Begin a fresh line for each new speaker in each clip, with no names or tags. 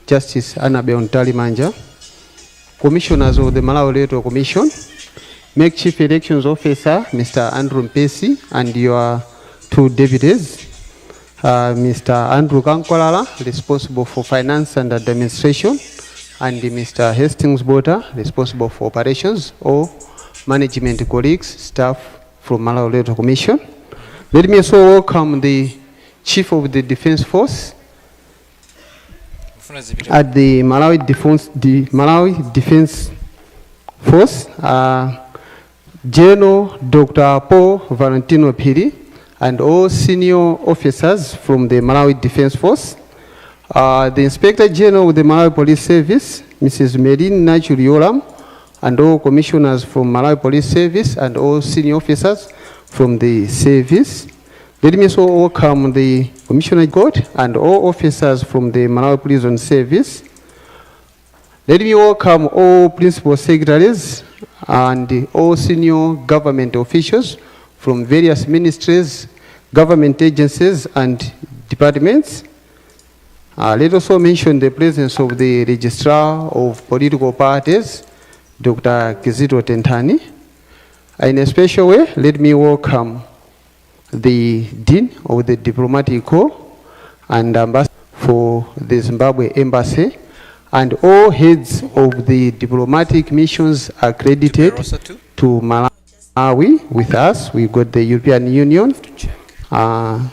Justice Annabel Ntalimanja, Commissioners of the Malawi Electoral Commission, Make Chief Elections Officer, Mr. Andrew Mpesi, and your two deputies, Mr. Andrew Kankwalala, responsible for finance and administration, and Mr. Hastings Bota, responsible for operations, or management colleagues, staff from Malawi Electoral Commission. Let me also welcome the Chief of the Defense Force at the Malawi Defense Force, General Dr. Paul Valentino Piri, and all senior officers from the Malawi Defense Force, the Inspector General of the Malawi Police Service, Mrs. Merin Nachuriolam, and all commissioners from Malawi Police Service and all senior officers from the service. Let me also welcome the Commissioner God and all officers from the Malawi Prison Service. Let me welcome all principal secretaries and all senior government officials from various ministries, government agencies and departments. Let us also mention the presence of the Registrar of Political Parties, Dr. Kizito Tentani. In a special way, let me welcome the Dean of the Diplomatic Corps and Ambassador for the Zimbabwe Embassy, and all heads of the diplomatic missions accredited to Malawi with us. We got the European Union. I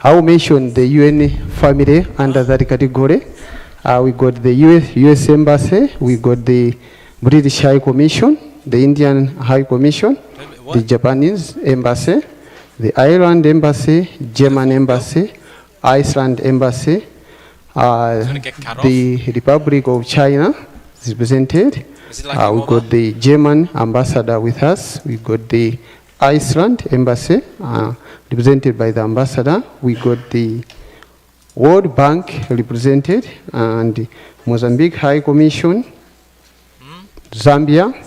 will mention the UN family under that category. We got the US Embassy, we got the British High Commission, the Indian High Commission, the Japanese Embassy, the Ireland Embassy, German Embassy, Iceland Embassy, the Republic of China is represented. We got the German ambassador with us. We got the Iceland Embassy represented by the ambassador. We got the World Bank represented, and Mozambique High Commission, Zambia,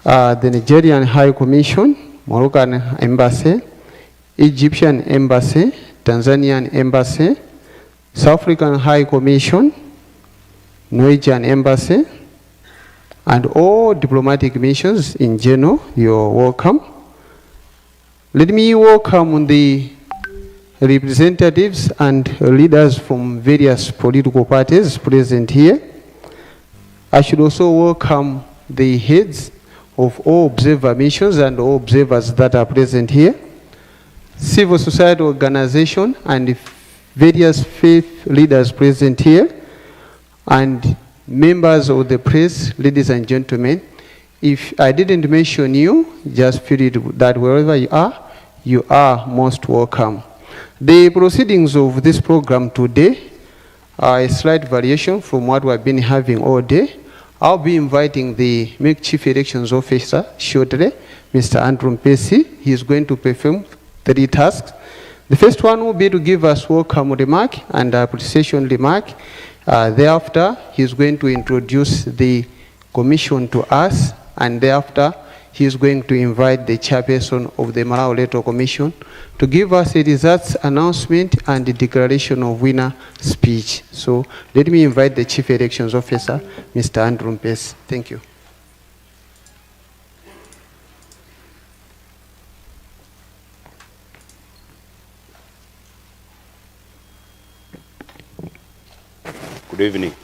the Nigerian High Commission, Moroccan Embassy, Egyptian Embassy, Tanzanian Embassy, South African High Commission, Norwegian Embassy, and all diplomatic missions in general. You're welcome. Let me welcome the representatives and leaders from various political parties present here. I should also welcome the heads of all observer missions and all observers that are present here, civil society organization and various faith leaders present here, and members of the press, ladies and gentlemen. If I didn't mention you, just feel it that wherever you are most welcome. The proceedings of this program today are a slight variation from what we've been having all day. I'll be inviting the Make Chief Elections Officer shortly, Mr. Andrew Mpesi. He is going to perform 3 tasks. The first one will be to give us welcome remark and appreciation remark. Thereafter, he is going to introduce the commission to us, and thereafter, he is going to invite the chairperson of the Malawi Electoral Commission to give us a results announcement and the declaration of winner speech. So let me invite the Chief Elections Officer, Mr. Andrew Mpesi. Thank you.
Good evening.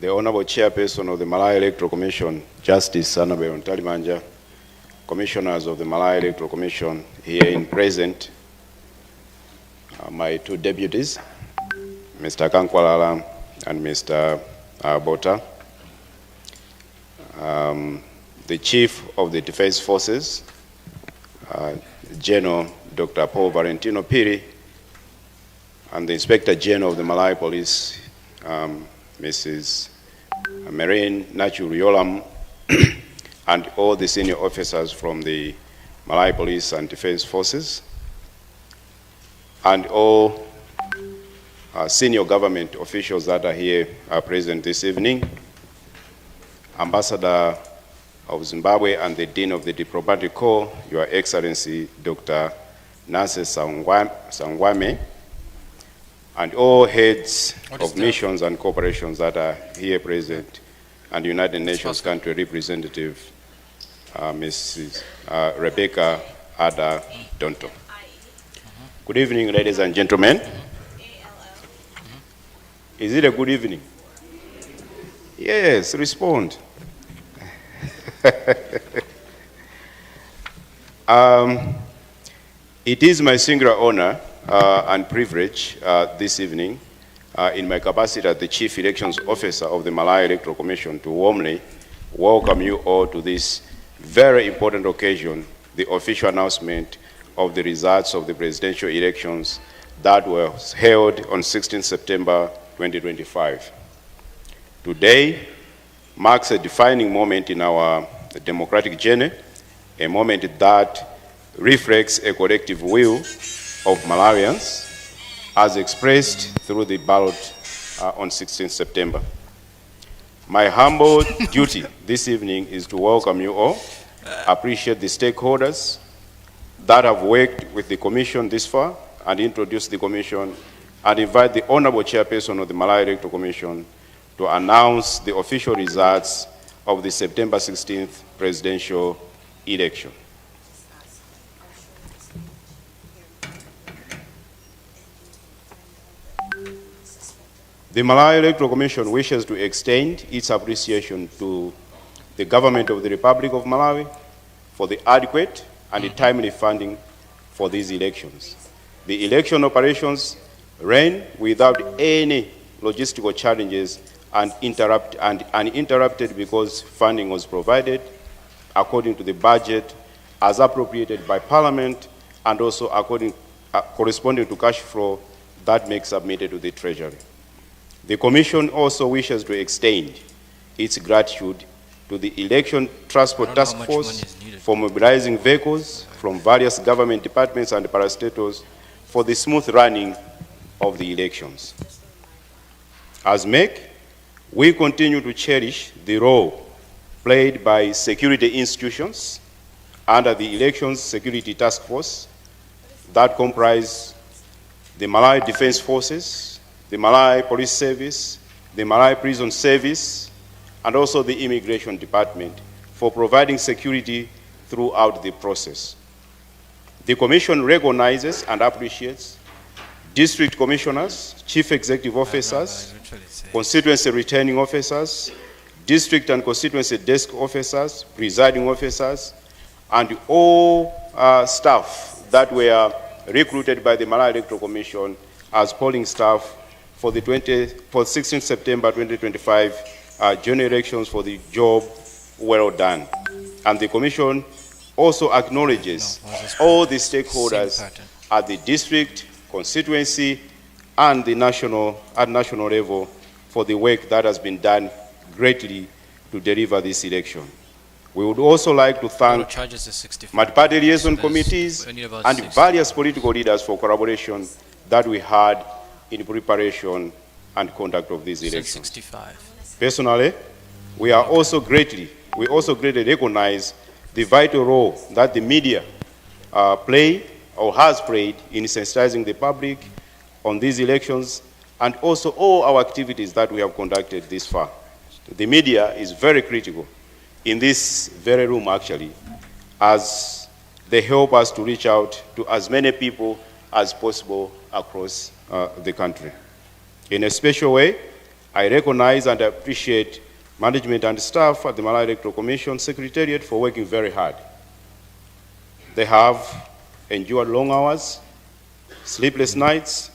The Honorable Chairperson of the Malawi Electoral Commission, Justice Annabel Ntalimanja, Commissioners of the Malawi Electoral Commission here in present, my 2 deputies, Mr. Kankwalala and Mr. Bota, the Chief of the Defense Forces, General Dr. Paul Valentino Piri, and the Inspector General of the Malawi Police, Mrs. Merin Nachuriolam, and all the senior officers from the Malawi Police and Defense Forces, and all senior government officials that are here are present this evening. Ambassador of Zimbabwe and the Dean of the Diplomatic Corps, Your Excellency Dr. Nyasa Sangwame, and all heads of missions and corporations that are here present, and United Nations Country Representative, Mrs. Rebecca Ada Donto. Good evening, ladies and gentlemen. Is it a good evening? Yes, respond. It is my singular honor and privilege this evening, in my capacity as the Chief Elections Officer of the Malawi Electoral Commission, to warmly welcome you all to this very important occasion, the official announcement of the results of the presidential elections that were held on 16 September 2025. Today marks a defining moment in our democratic journey, a moment that reflects a collective will of Malawians as expressed through the ballot on 16 September. My humble duty this evening is to welcome you all, appreciate the stakeholders that have worked with the Commission this far, and introduce the Commission, and invite the Honorable Chairperson of the Malawi Electoral Commission to announce the official results of the September 16th presidential election. The Malawi Electoral Commission wishes to extend its appreciation to the government of the Republic of Malawi for the adequate and timely funding for these elections. The election operations ran without any logistical challenges and uninterrupted because funding was provided according to the budget as appropriated by Parliament, and also corresponding to cash flow that makes submitted to the Treasury. The Commission also wishes to extend its gratitude to the Election Transport Task Force for mobilizing vehicles from various government departments and parastatals for the smooth running of the elections. As MEC, we continue to cherish the role played by security institutions under the Elections Security Task Force that comprise the Malawi Defense Forces, the Malawi Police Service, the Malawi Prison Service, and also the Immigration Department for providing security throughout the process. The Commission recognizes and appreciates district commissioners, chief executive officers, constituency returning officers, district and constituency desk officers, presiding officers, and all staff that were recruited by the Malawi Electoral Commission as polling staff for the 16 September 2025 general elections for the job well done. And the Commission also acknowledges all the stakeholders at the district, constituency, and the national level for the work that has been done greatly to deliver this election. We would also like to thank multi-party liaison committees and various political leaders for collaboration that we had in preparation and conduct of these elections. Personally, we also greatly recognize the vital role that the media play or has played in sensitizing the public on these elections, and also all our activities that we have conducted this far. The media is very critical in this very room, actually, as they help us to reach out to as many people as possible across the country. In a special way, I recognize and appreciate management and staff at the Malawi Electoral Commission Secretariat for working very hard. They have endured long hours, sleepless nights,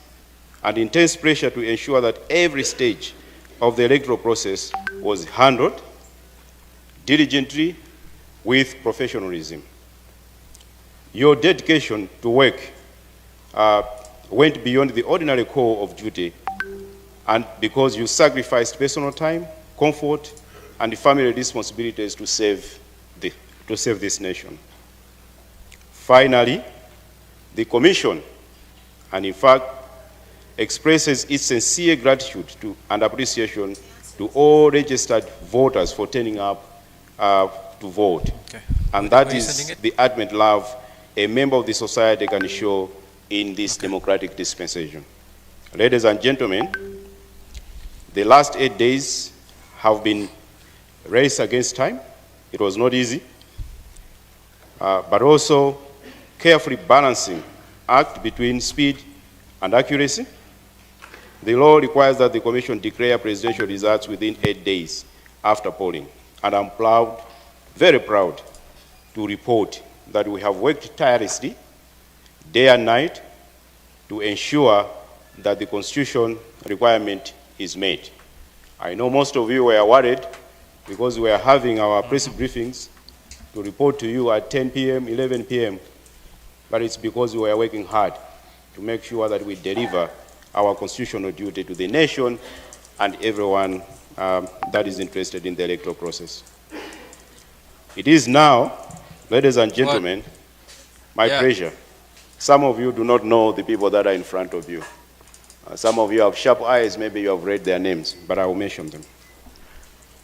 and intense pressure to ensure that every stage of the electoral process was handled diligently with professionalism. Your dedication to work went beyond the ordinary call of duty, and because you sacrificed personal time, comfort, and family responsibilities to save this nation. Finally, the Commission, and in fact, expresses its sincere gratitude to and appreciation to all registered voters for turning up to vote.
Okay.
And that is the ultimate love a member of the society can show in this democratic dispensation. Ladies and gentlemen, the last 8 days have been race against time. It was not easy, but also carefully balancing act between speed and accuracy. The law requires that the Commission declare presidential results within 8 days after polling. And I'm proud, very proud, to report that we have worked tirelessly, day and night, to ensure that the Constitution requirement is met. I know most of you were worried because we are having our press briefings to report to you at 10 p.m., 11 p.m., but it's because we are working hard to make sure that we deliver our constitutional duty to the nation and everyone that is interested in the electoral process. It is now, ladies and gentlemen, my pleasure. Some of you do not know the people that are in front of you. Some of you have sharp eyes, maybe you have read their names, but I will mention them.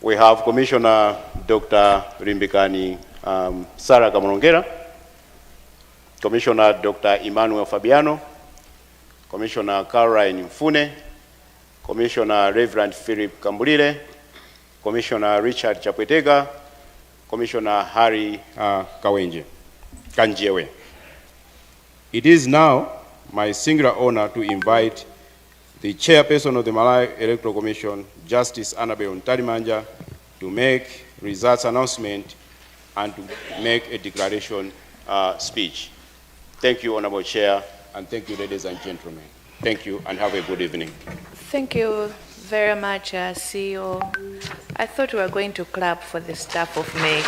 We have Commissioner Dr. Rimbikani Sarah Kamurongera, Commissioner Dr. Emmanuel Fabiano, Commissioner Khalani Mfune, Commissioner Reverend Philip Kambulile, Commissioner Richard Chapwetega, Commissioner Harry Kanjewe. It is now my singular honor to invite the chairperson of the Malawi Electoral Commission, Justice Annabel Ntalimanja, to make results announcement and to make a declaration speech. Thank you, Honorable Chair, and thank you, ladies and gentlemen. Thank you, and have a good evening.
Thank you very much, CEO. I thought we were going to clap for the staff of MEC.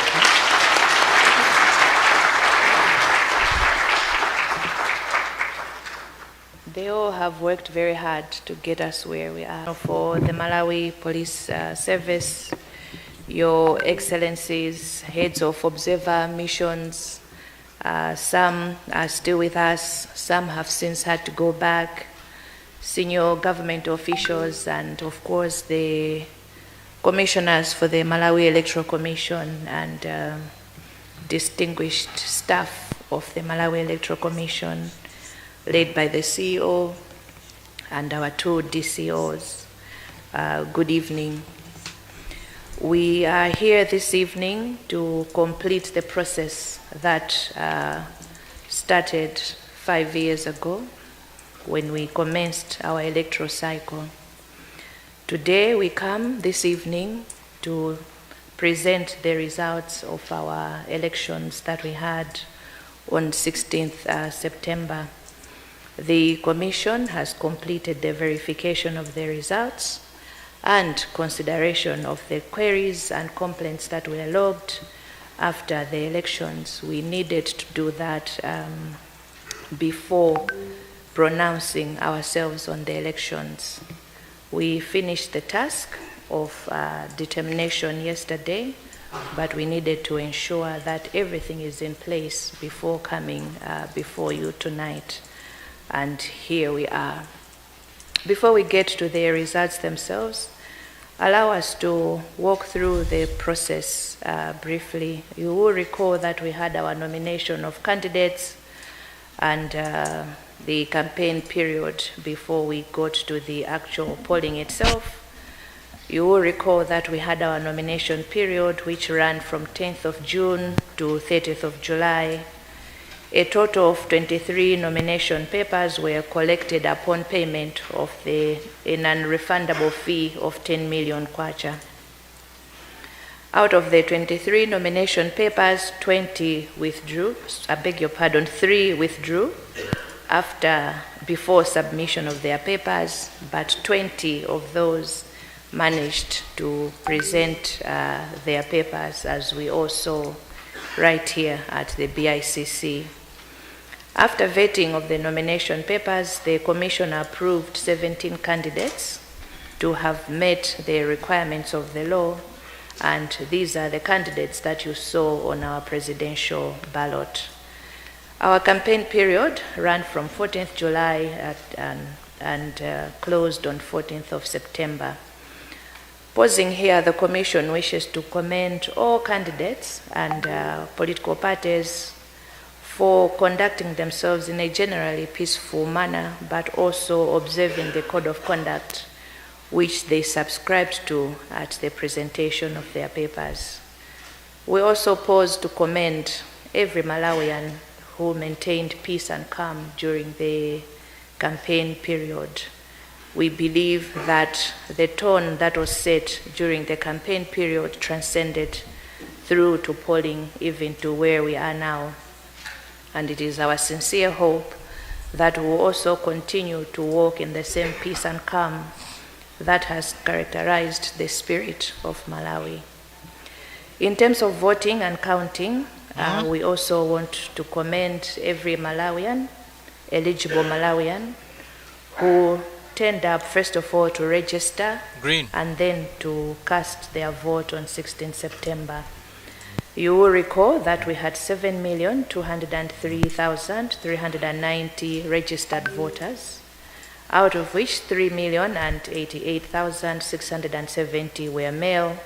They all have worked very hard to get us where we are. For the Malawi Police Service, Your Excellencies, heads of observer missions, some are still with us, some have since had to go back, senior government officials, and of course the commissioners for the Malawi Electoral Commission and distinguished staff of the Malawi Electoral Commission, led by the CEO and our two DCOs. Good evening. We are here this evening to complete the process that started 5 years ago when we commenced our electoral cycle. Today we come this evening to present the results of our elections that we had on 16th September. The Commission has completed the verification of the results and consideration of the queries and complaints that were logged after the elections. We needed to do that before pronouncing ourselves on the elections. We finished the task of determination yesterday, but we needed to ensure that everything is in place before coming before you tonight. And here we are. Before we get to the results themselves, allow us to walk through the process briefly. You will recall that we had our nomination of candidates and the campaign period before we got to the actual polling itself. You will recall that we had our nomination period, which ran from 10th of June to 30th of July. A total of 23 nomination papers were collected upon payment of a non-refundable fee of 10 million kwacha. Out of the 23 nomination papers, 3 withdrew before submission of their papers, but 20 of those managed to present their papers, as we also right here at the BICC. After vetting of the nomination papers, the Commission approved 17 candidates to have met the requirements of the law, and these are the candidates that you saw on our presidential ballot. Our campaign period ran from 14th July and closed on 14th of September. Pausing here, the Commission wishes to commend all candidates and political parties for conducting themselves in a generally peaceful manner, but also observing the code of conduct which they subscribed to at the presentation of their papers. We also pause to commend every Malawian who maintained peace and calm during the campaign period. We believe that the tone that was set during the campaign period transcended through to polling, even to where we are now. And it is our sincere hope that we will also continue to walk in the same peace and calm that has characterized the spirit of Malawi. In terms of voting and counting, we also want to commend every Malawian, eligible Malawian, who turned up first of all to register and then to cast their vote on 16 September. You will recall that we had 7,203,390 registered voters, out of which 3,088,670 were male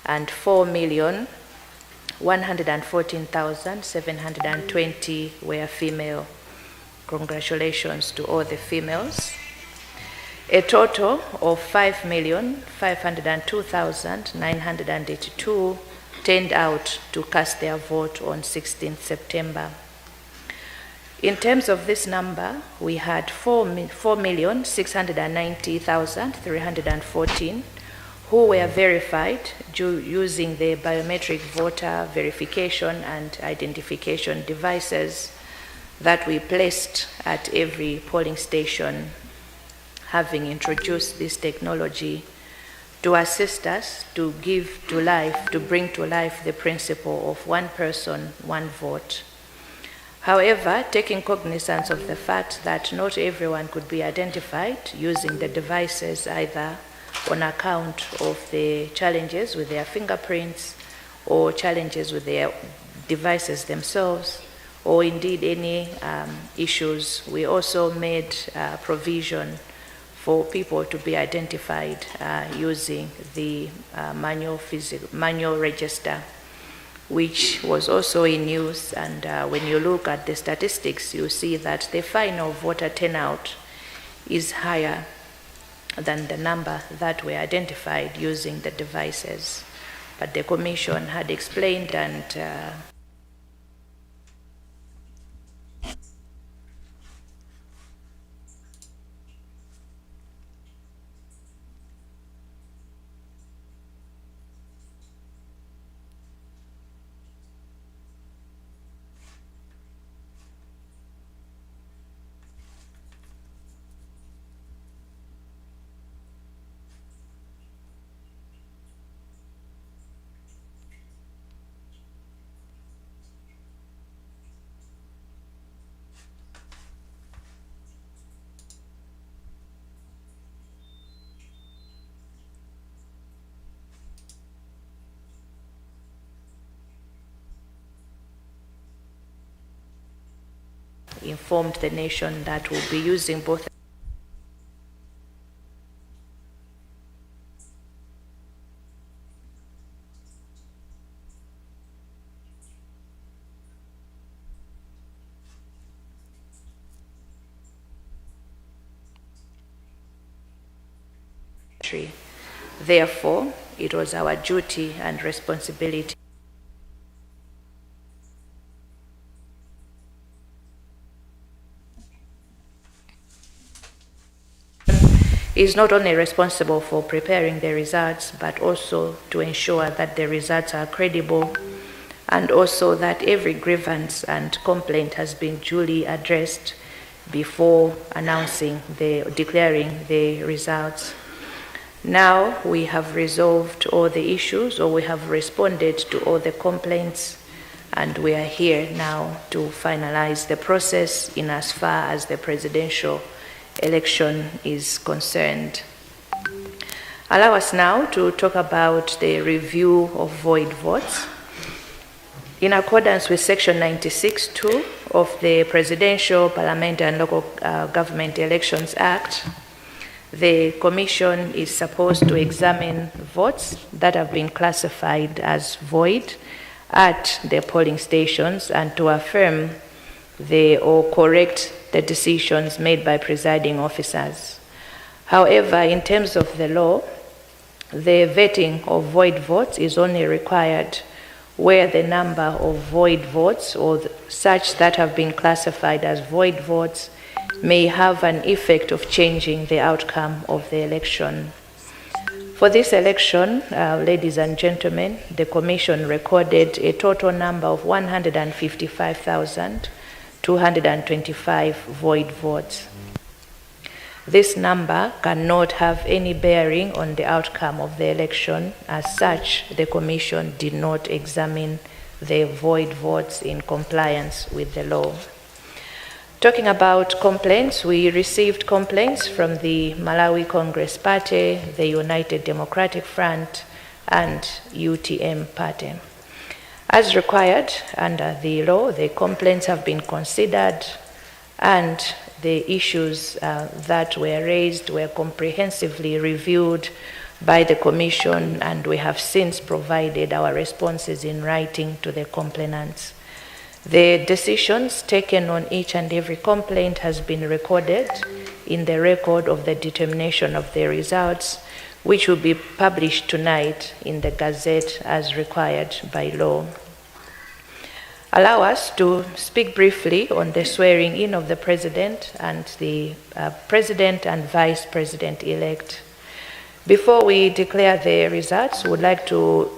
and 4,114,720 were female. Congratulations to all the females. A total of 5,502,982 turned out to cast their vote on 16th September. In terms of this number, we had 4,690,314 who were verified using the biometric voter verification and identification devices that we placed at every polling station, having introduced this technology to assist us to give to life, to bring to life the principle of one person, one vote. However, taking cognizance of the fact that not everyone could be identified using the devices either on account of the challenges with their fingerprints or challenges with their devices themselves, or indeed any issues, we also made provision for people to be identified using the manual register, which was also in use. And when you look at the statistics, you see that the final voter turnout is higher than the number that were identified using the devices. But the Commission had explained and informed the nation that we'll be using both country. Therefore, it was our duty and responsibility is not only responsible for preparing the results, but also to ensure that the results are credible, and also that every grievance and complaint has been duly addressed before declaring the results. Now we have resolved all the issues, or we have responded to all the complaints, and we are here now to finalize the process in as far as the presidential election is concerned. Allow us now to talk about the review of void votes. In accordance with Section 96(2) of the Presidential, Parliamentary and Local Government Elections Act, the Commission is supposed to examine votes that have been classified as void at the polling stations and to affirm or correct the decisions made by presiding officers. However, in terms of the law, the vetting of void votes is only required where the number of void votes or such that have been classified as void votes may have an effect of changing the outcome of the election. For this election, ladies and gentlemen, the Commission recorded a total number of 155,225 void votes. This number cannot have any bearing on the outcome of the election. As such, the Commission did not examine the void votes in compliance with the law. Talking about complaints, we received complaints from the Malawi Congress Party, the United Democratic Front, and UTM Party. As required under the law, the complaints have been considered and the issues that were raised were comprehensively reviewed by the Commission, and we have since provided our responses in writing to the complainants. The decisions taken on each and every complaint has been recorded in the record of the determination of the results, which will be published tonight in the Gazette as required by law. Allow us to speak briefly on the swearing in of the President and the President and Vice President-elect. Before we declare the results, we would like to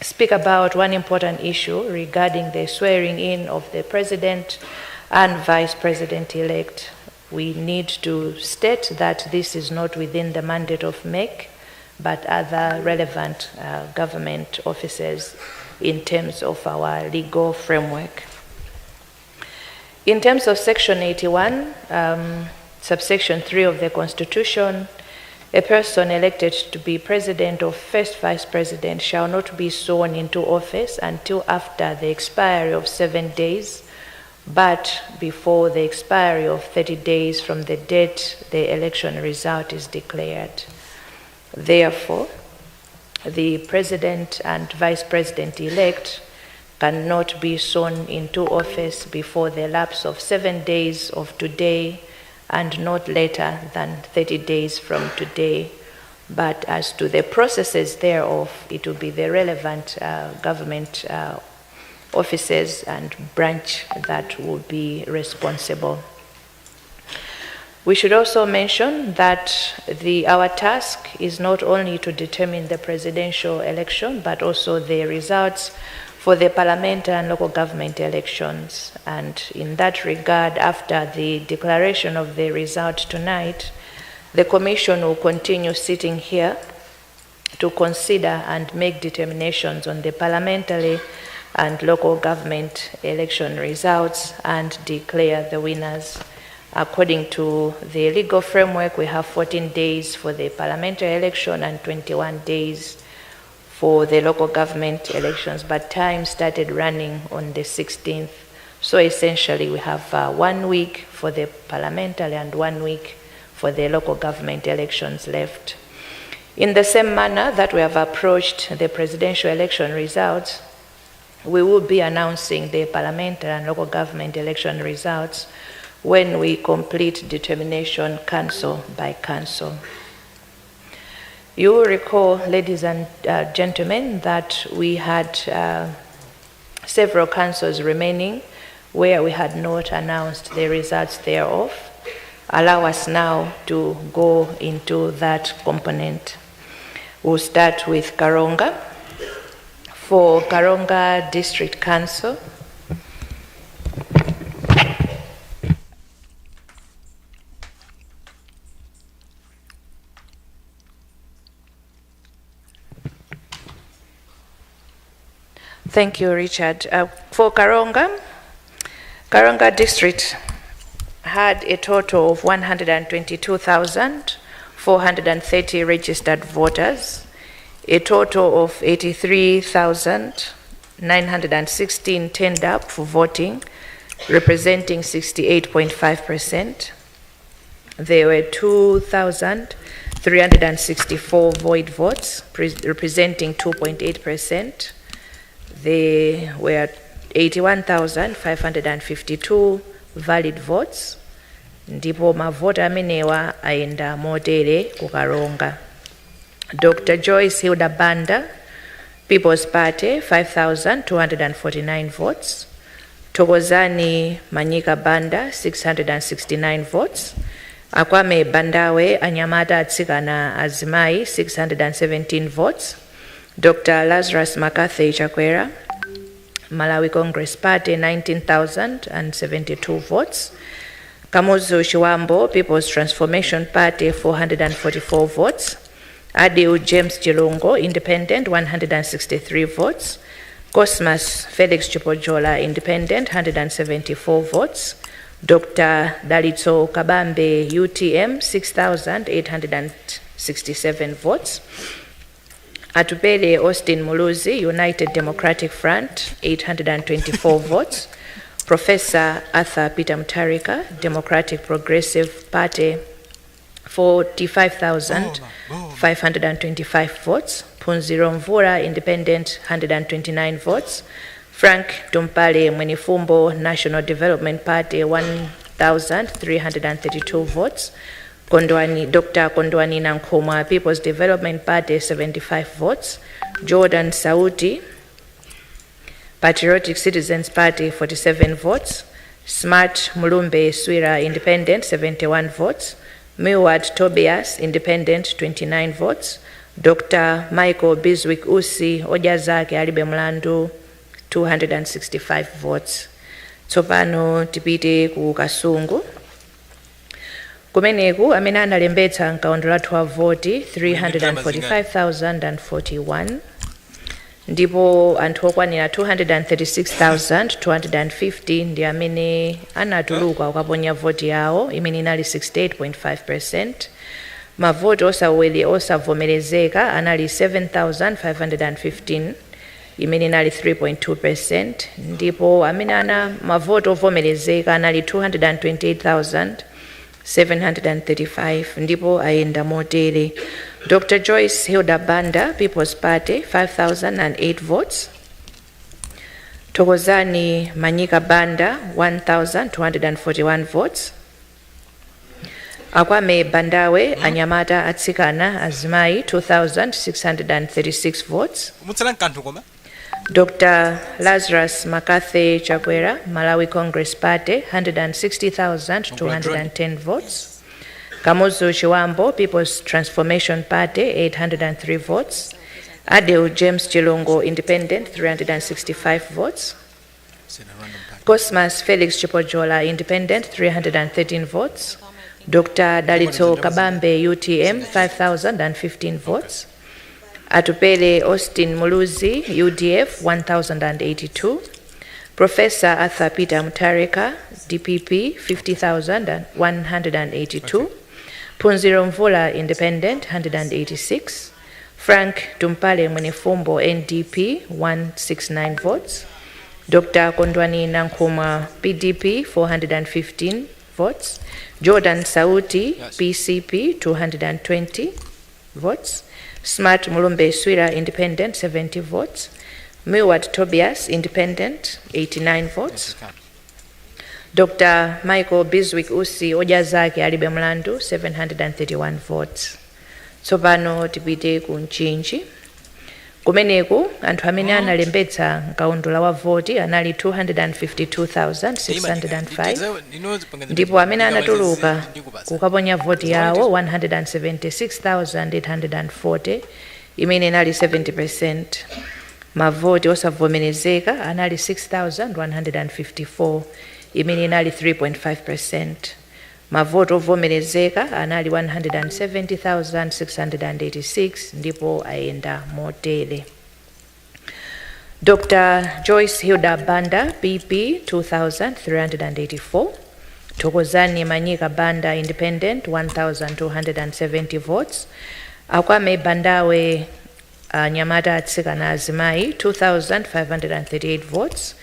speak about one important issue regarding the swearing in of the President and Vice President-elect. We need to state that this is not within the mandate of MEC, but other relevant government officers in terms of our legal framework. In terms of Section 81, subsection 3 of the Constitution, a person elected to be President or first Vice President shall not be sworn into office until after the expiry of 7 days, but before the expiry of 30 days from the date the election result is declared. Therefore, the President and Vice President-elect cannot be sworn into office before the lapse of 7 days of today and not later than 30 days from today. But as to the processes thereof, it will be the relevant government officers and branch that will be responsible. We should also mention that our task is not only to determine the presidential election, but also the results for the parliamentary and local government elections. And in that regard, after the declaration of the result tonight, the Commission will continue sitting here to consider and make determinations on the parliamentary and local government election results and declare the winners. According to the legal framework, we have 14 days for the parliamentary election and 21 days for the local government elections, but time started running on the 16th. So essentially, we have 1 week for the parliamentary and 1 week for the local government elections left. In the same manner that we have approached the presidential election results, we will be announcing the parliamentary and local government election results when we complete determination council by council. You will recall, ladies and gentlemen, that we had several councils remaining where we had not announced the results thereof. Allow us now to go into that component. We'll start with Karonga. For Karonga District Council, thank you, Richard. For Karonga District had a total of 122,430 registered voters, a total of 83,916 turned up for voting, representing 68.5%. there were 2,364 void votes, representing 2.8%. There were 81,552 valid votes. Ndipo mavota amenewa aenda motere kukaronga. Dr. Joyce Hilda Banda, People's Party, 5,249 votes. Thokozani Manyika Banda, 669 votes. Akwame Bandawe Anyamata Atsikana Azimai, 617 votes. Dr. Lazarus McCarthy Chakwera, Malawi Congress Party, 19,072 votes. Kamuzu Shiwambo, People's Transformation Party, 444 votes. Adiu James Chilungo, Independent, 163 votes. Cosmas Felix Chipojola, Independent, 174 votes. Dr. Dalitso Kabambe, UTM, 6,867 votes. Atupele Austin Muluzi, United Democratic Front, 824 votes. Professor Arthur Peter Mutharika, Democratic Progressive Party, 45,525 votes. Punziro Mvura, Independent, 129 votes. Frank Tumpale Mwenifumbo, National Development Party, 1,332 votes. Dr. Kondwani Nankoma, People's Development Party, 75 votes. Jordan Sauti, Patriotic Citizens Party, 47 votes. Smart Mulumbe Swira, Independent, 71 votes. Milward Tobias, Independent, 29 votes. Dr. Michael Biswick Usi Ojazake Alibe Mlandu, 265 votes. Tsopano tipite ku Kasungu. Kumeneku amene analembetsa nkaundo lathu wa voti 345,041. Ndipo anthu okwanira 236,250 ndi amene anatuluka kukaponya voti yawo imene inali 68.5%. Mavoti osavomerezeka anali 7,515 imene inali 3.2%. Ndipo amene ana mavoti ovomerezeka anali 228,735 ndipo ayenda motere. Dr. Joyce Hilda Banda, People's Party, 5,008 votes. Thokozani Manyika Banda, 1,241 votes. Akwame Bandawe Anyamata Atsikana Azimai, 2,636 votes. Dr. Lazarus McCarthy Chakwera, Malawi Congress Party, 160,210 votes. Kamuzu Shiwambo, People's Transformation Party, 803 votes. Adiu James Chilungo, Independent, 365 votes. Cosmas Felix Chipojola, Independent, 313 votes. Dr. Dalitso Kabambe, UTM, 5,015 votes. Atupele Austin Muluzi, UDF, 1,082. Professor Arthur Peter Mutharika, DPP, 50,182. Punziro Mvula, Independent, 186. Frank Tumpale Mwenifumbo, NDP, 169 votes. Dr. Kondwani Nankoma, PDP, 415 votes. Jordan Sauti, PCP, 220 votes. Smart Mulumbe Swira, Independent, 70 votes. Milward Tobias, Independent, 89 votes. Dr. Michael Biswick Usi Ojazake Alibe Mlandu, 731 votes. Tsopano tipite ku Nchinji. Kumeneku anthu amene analembetsa nkaundo wa voti anali 252,605. Ndipo amene anatuluka kukaponya voti yawo 176,840 imene inali 70%. Mavoti osavomerezeka anali 6,154 imene inali 3.5%. Mavoti ovomerezeka anali 170,686 ndipo ayenda motere. Dr. Joyce Hilda Banda, PP, 2,384. Thokozani Manyika Banda, Independent, 1,270 votes. Akwame Bandawe Nyamata Atsikana Azimai, 2,538 votes.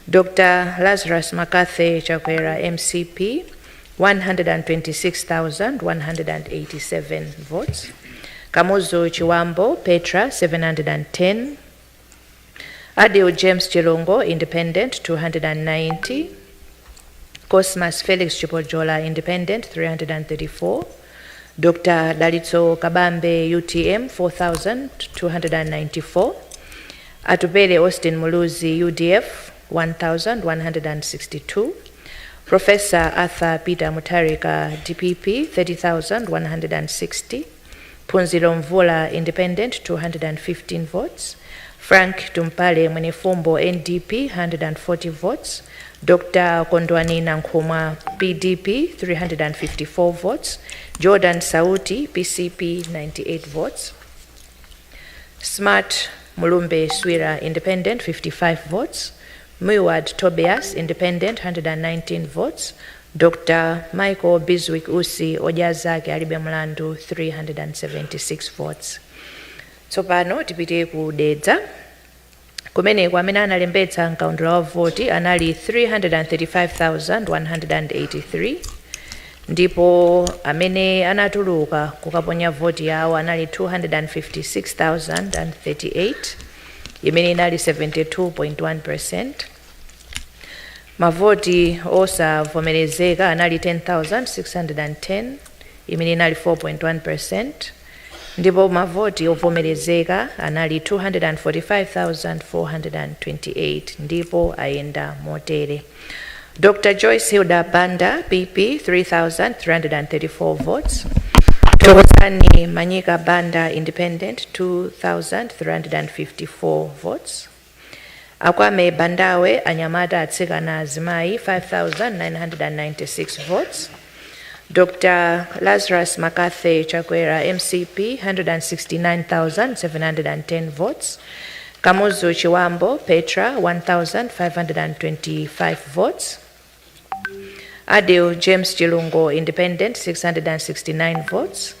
Dr. Lazarus McCarthy Chakwera, MCP, 126,187 votes. Kamuzu Chiwambo Petra 710. Adil James Chilongo Independent 290. Cosmas Felix Chipojola Independent 334. Dr. Dalitso Kabambe UTM 4,294. Atubele Austin Muluzi UDF 1,162. Professor Arthur Peter Mutharika DPP 30,160. Punzilo Mvula Independent 215 votes. Frank Tumpale Mwenefumbo NDP 140 votes. Dr. Kondwani Nankhuma PDP 354 votes. Jordan Sauti PCP 98 votes. Smart Mulumbe Swira Independent 55 votes. Muiwad Tobias Independent 119 votes. Dr. Michael Biswick Usi Ojazake Alibe Mlandu 376 votes. Tsopano tipite ku dedza kumene amene analembetsa mkaundula wa voti anali 335,183 ndipo amene anatuluka kukaponya voti yawo anali 256,038 imene inali 72.1%. Mavoti osavomerezeka anali 10,610 imene inali 4.1%. Ndipo mavoti ovomerezeka anali 245,428 ndipo ayenda motere. Dr. Joyce Hilda Banda PP 3,334 votes. Tokozani Manyika Banda Independent 2,354 votes. Akwame Bandawe Anyamata Atsikana Azimayi 5,996 votes. Dr. Lazarus Makathe Chakwera MCP 169,710 votes. Kamuzu Chiwambo Petra 1,525 votes. Adil James Chilungo Independent 669 votes.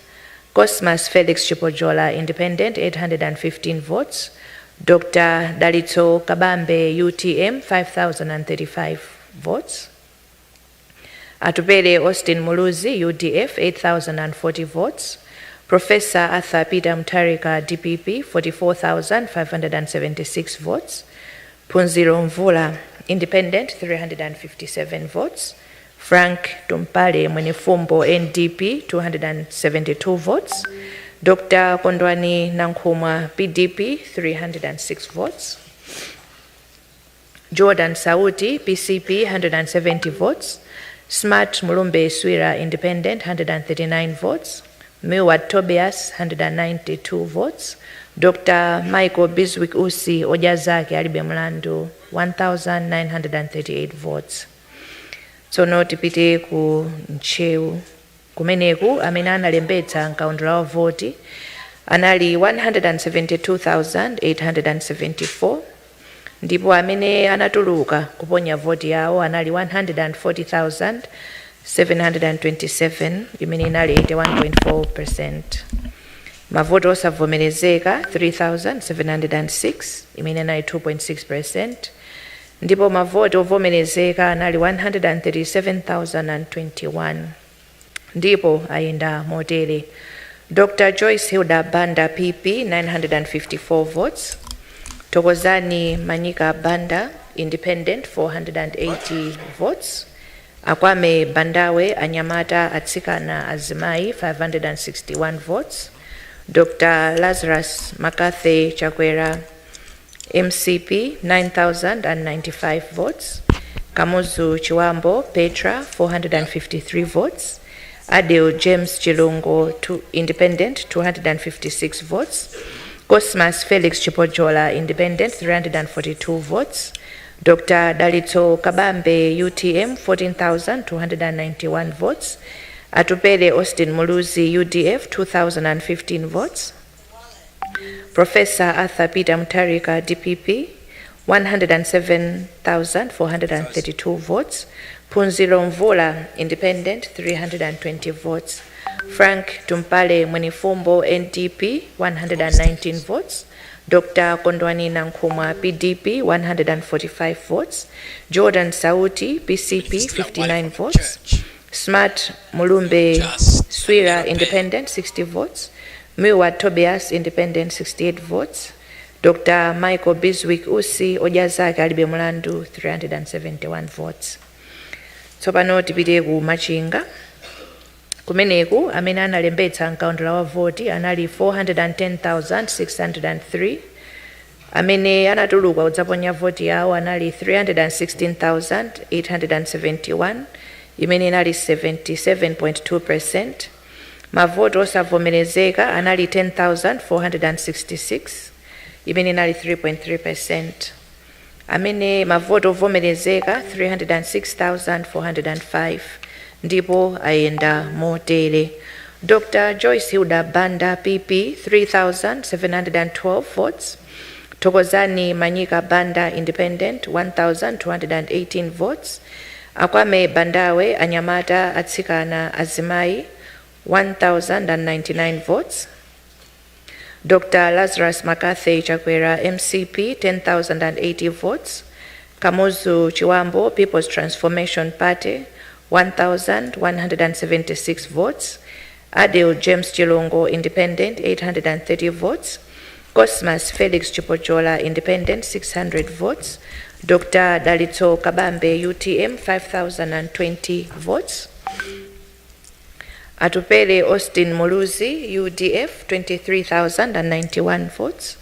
Cosmas Felix Chipojola Independent 815 votes. Dr. Dalitso Kabambe UTM 5,035 votes. Atubele Austin Muluzi UDF 8,040 votes. Professor Arthur Peter Mutharika DPP 44,576 votes. Punzilo Mvula Independent 357 votes. Frank Tumpale Mwenefumbo NDP 272 votes. Dr. Kondwani Nankhuma PDP 306 votes. Jordan Sauti PCP 170 votes. Smart Mulumbe Swira Independent 139 votes. Muiwad Tobias 192 votes. Dr. Michael Biswick Usi Ojazake Alibe Mlandu 1,938 votes. Tsono tipite ku tcheru kumeneku amene analembetsa mkaundula wa voti anali 172,874 ndipo amene anatuluka kuponya voti yawo anali 140,727 imene inali 81.4%. Mavoti osavomerezeka 3,706 imene inali 2.6%. ndipo mavoti ovomerezeka anali 137,021 ndipo ayenda motere. Dr. Joyce Hilda Banda PP 954 votes. Tokozani Manyika Banda Independent 480 votes. Akwame Bandawe Anyamata Atsikana Azimayi 561 votes. Dr. Lazarus Makathe Chakwera MCP 9,095 votes. Kamuzu Chiwambo Petra 453 votes. Adil James Chilungo Independent 256 votes. Cosmas Felix Chipojola Independent 342 votes. Dr. Dalitso Kabambe UTM 14,291 votes. Atubele Austin Muluzi UDF 2,015 votes. Professor Arthur Peter Mutharika DPP 107,432 votes. Punzilo Mvula Independent 320 votes. Frank Tumpale Mwenefumbo NDP 119 votes. Dr. Kondwani Nankhuma PDP 145 votes. Jordan Sauti PCP 59 votes. Smart Mulumbe Swira, independent, 60 votes. Miwa Tobias, independent, 68 votes. Dr. Michael Biswick Usi Ojazaki alibe mulandu, 371 votes. Tsopano tipite ku Machinga. Kumeneku amene analembetsa nkaundula wa voti anali 410,603. Amene anatuluka kudzaponya voti yawo anali 316,871. Imene inali 77.2%. Mavoto osavomerezeka anali 10,466. Imene inali 3.3%. Amene mavoto ovomerezeka 306,405. Ndipo ayenda motere. Dr. Joyce Hilda Banda PP 3,712 votes. Thokozani Manyika Banda independent 1,218 votes. Akwame Bandawe Anyamata Atsikana Azimai 1,099 votes. Dr. Lazarus Makathe Chakwera MCP 10,080 votes. Kamuzu Chiwambo People's Transformation Party 1,176 votes. Adil James Chilongo independent 830 votes. Cosmas Felix Chipojola independent 600 votes. Dr. Dalito Kabambe UTM 5,020 votes. Atupele Austin Muluzi UDF 23,091 votes.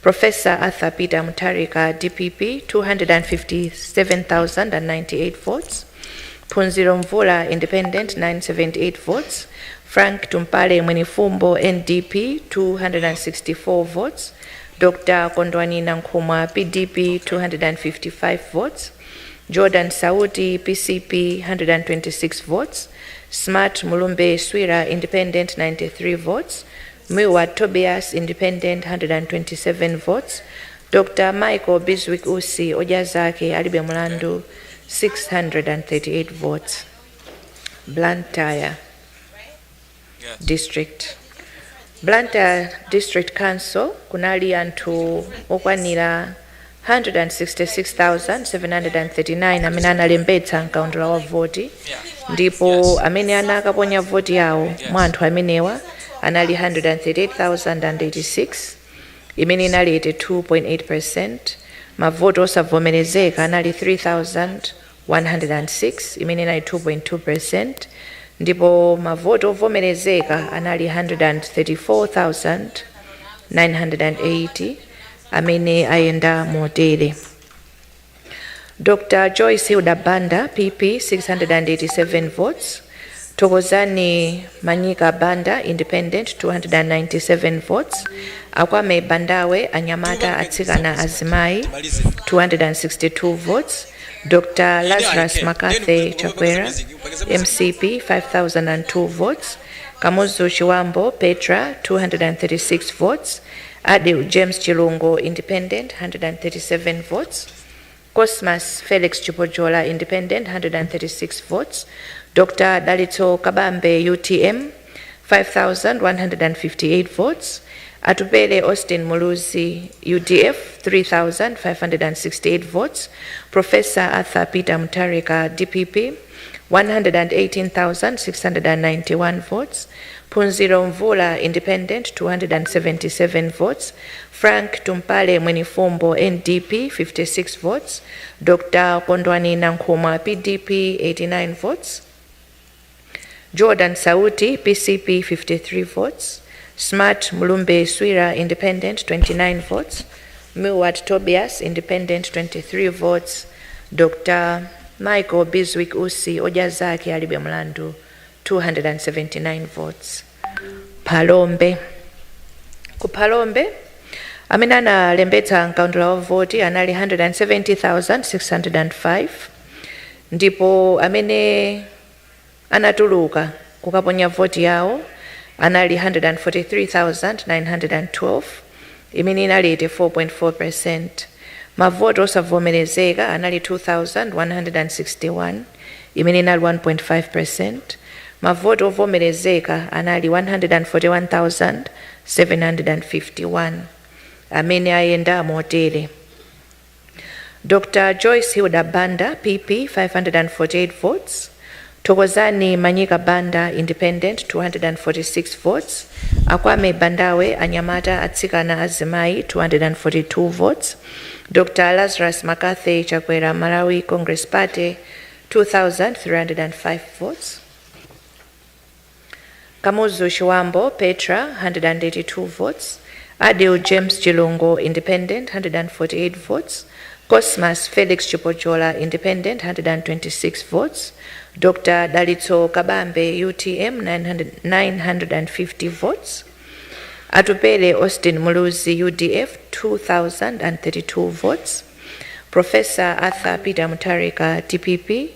Professor Arthur Peter Mutharika DPP 257,098 votes. Punziro Mvula independent 978 votes. Frank Tumpale Mwenifumbo NDP 264 votes. Dr. Kondwani Nankhumwa PDP 255 votes. Jordan Sauti PCP 126 votes. Smart Mulumbe Swira independent 93 votes. Miwa Tobias independent 127 votes. Dr. Michael Biswick Usi Ojazaki alibe mulandu 638 votes. Blantyre District. Blantyre District Council kunali anthu okwanira 166,739 amene analembetsa nkaundula wa voti. Ndipo amene anakaponya voti yawo mwa anthu amenewa anali 138,086. Imene inali 82.8%. Mavoto osavomerezeka anali 3,106. Imene inali 2.2%. Ndipo mavoto ovomerezeka anali 134,980. Amene ayenda motere. Dr. Joyce Hilda Banda PP 687 votes. Thokozani Manyika Banda independent 297 votes. Akwame Bandawe Anyamata Atsikana Azimai 262 votes. Dr. Lazarus Makathe Chakwera MCP 5,002 votes. Kamuzu Chiwambo Petra 236 votes. Adil James Chilungo independent 137 votes. Cosmas Felix Chipojola independent 136 votes. Dr. Dalito Kabambe UTM 5,158 votes. Atupele Austin Muluzi UDF 3,568 votes. Professor Arthur Peter Mutharika DPP 118,691 votes. Punziro Mvula independent 277 votes. Frank Tumpale Mwenifumbo NDP 56 votes. Dr. Kondwani Nankhumwa PDP 89 votes. Jordan Sauti PCP 53 votes. Smart Mulumbe Swira independent 29 votes. Miwat Tobias independent 23 votes. Dr. Michael Biswick Usi Ojazaki alibe mulandu 279 votes. Palombe. Ku Palombe amene analembetsa nkaundula wa voti anali 170,605. Ndipo amene anatuluka kukaponya voti yawo anali 143,912. Imene inali 84.4%. Mavoto osavomerezeka anali 2,161. Imene inali 1.5%. Mavoto ovomerezeka anali 141,751. Amene ayenda motere. Dr. Joyce Hilda Banda PP 548 votes. Thokozani Manyika Banda Independent 246 votes. Akwame Bandawe Anyamata Atsikana Azimai 242 votes. Dr. Lazarus Makathi Chakwera Malawi Congress Party 2,305 votes. Kamuzu Shiwambo Petra 182 votes. Adil James Chilungo Independent 148 votes. Cosmas Felix Chipojola Independent 126 votes. Dr. Dalitso Kabambe UTM 950 votes. Atupele Austin Muluzi UDF 2,032 votes. Professor Arthur Peter Mutharika TPP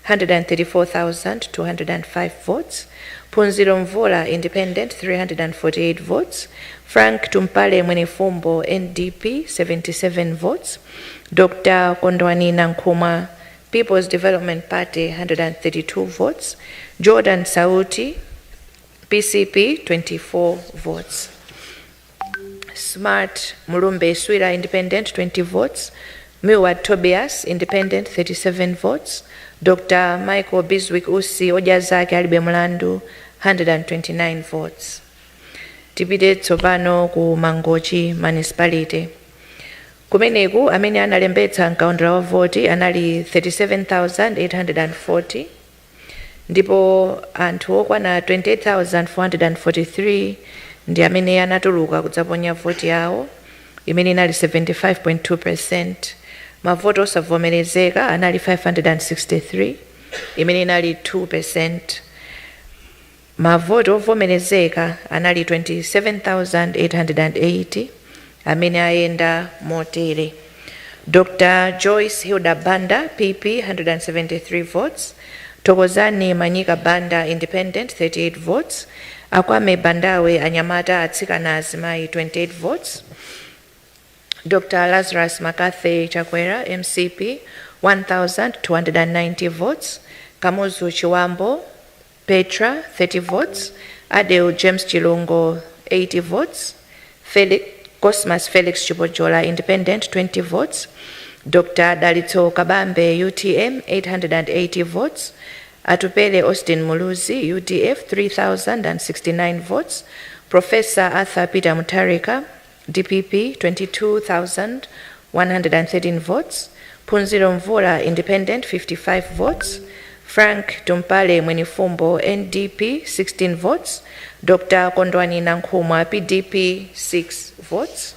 134,205 votes. Punzilo Mvola Independent 348 votes. Frank Tumpale Mwenefumbo NDP 77 votes. Dr. Kondwani Nankuma People's Development Party 132 votes. Jordan Sauti PCP 24 votes. Smart Mulumbe Swira Independent 20 votes. Milward Tobias Independent 37 votes. Dr. Michael Biswick Usi Ojazaki Alibe Mulandu 129 votes. Tipite tsopano ku Mangochi Municipality. Kumeneku amene analembetsa mkaundula wa voti anali 37,840 ndipo anthu okwana 28,443 ndi amene anatuluka kudzaponya voti yawo imene inali 75.2%. Mavoti osavomerezeka anali 563 imene inali 2%. Mavoti ovomerezeka anali 27,880 amene ayenda motere. Dr. Joyce Hilda Banda PP 173 votes. Thokozani Manyika Banda Independent 38 votes. Akwame Bandawe Anyamata Atsikana Azimai 28 votes. Dr. Lazarus Makathi Chakwera MCP 1,290 votes. Kamuzu Chiwambo Petra 30 votes. Adel James Chilungo 80 votes. Cosmas Felix Chipojola Independent 20 votes. Dr. Dalitso Kabambe UTM 880 votes. Atupele Austin Muluzi UDF 3,069 votes. Professor Arthur Peter Mutharika DPP 22,113 votes. Punzilo Mvola Independent 55 votes. Frank Tumpale Mwenifumbo NDP 16 votes. Dr. Kondwani Nankuma PDP 6 votes.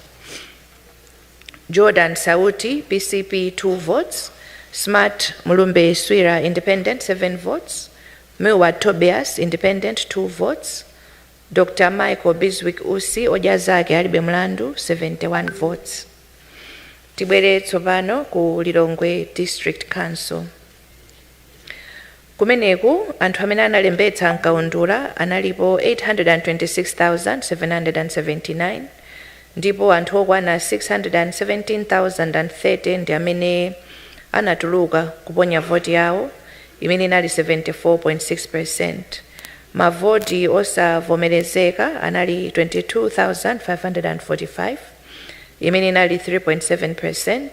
Jordan Sauti PCP 2 votes. Smart Mulumbe Swira Independent 7 votes. Milward Tobias Independent 2 votes. Dr. Michael Biswick Usi Ojazaki Alibe Mulandu 71 votes. Tibwere tsopano ku Lilongwe District Council. Kumeneku anthu amene analembetsa mkaundula analipo 826,779 ndipo anthu okwana 617,030 ndi amene anatuluka kuponya voti yawo imene inali 74.6%. Mavoti osavomerezeka anali 22,545 imene inali 3.7%.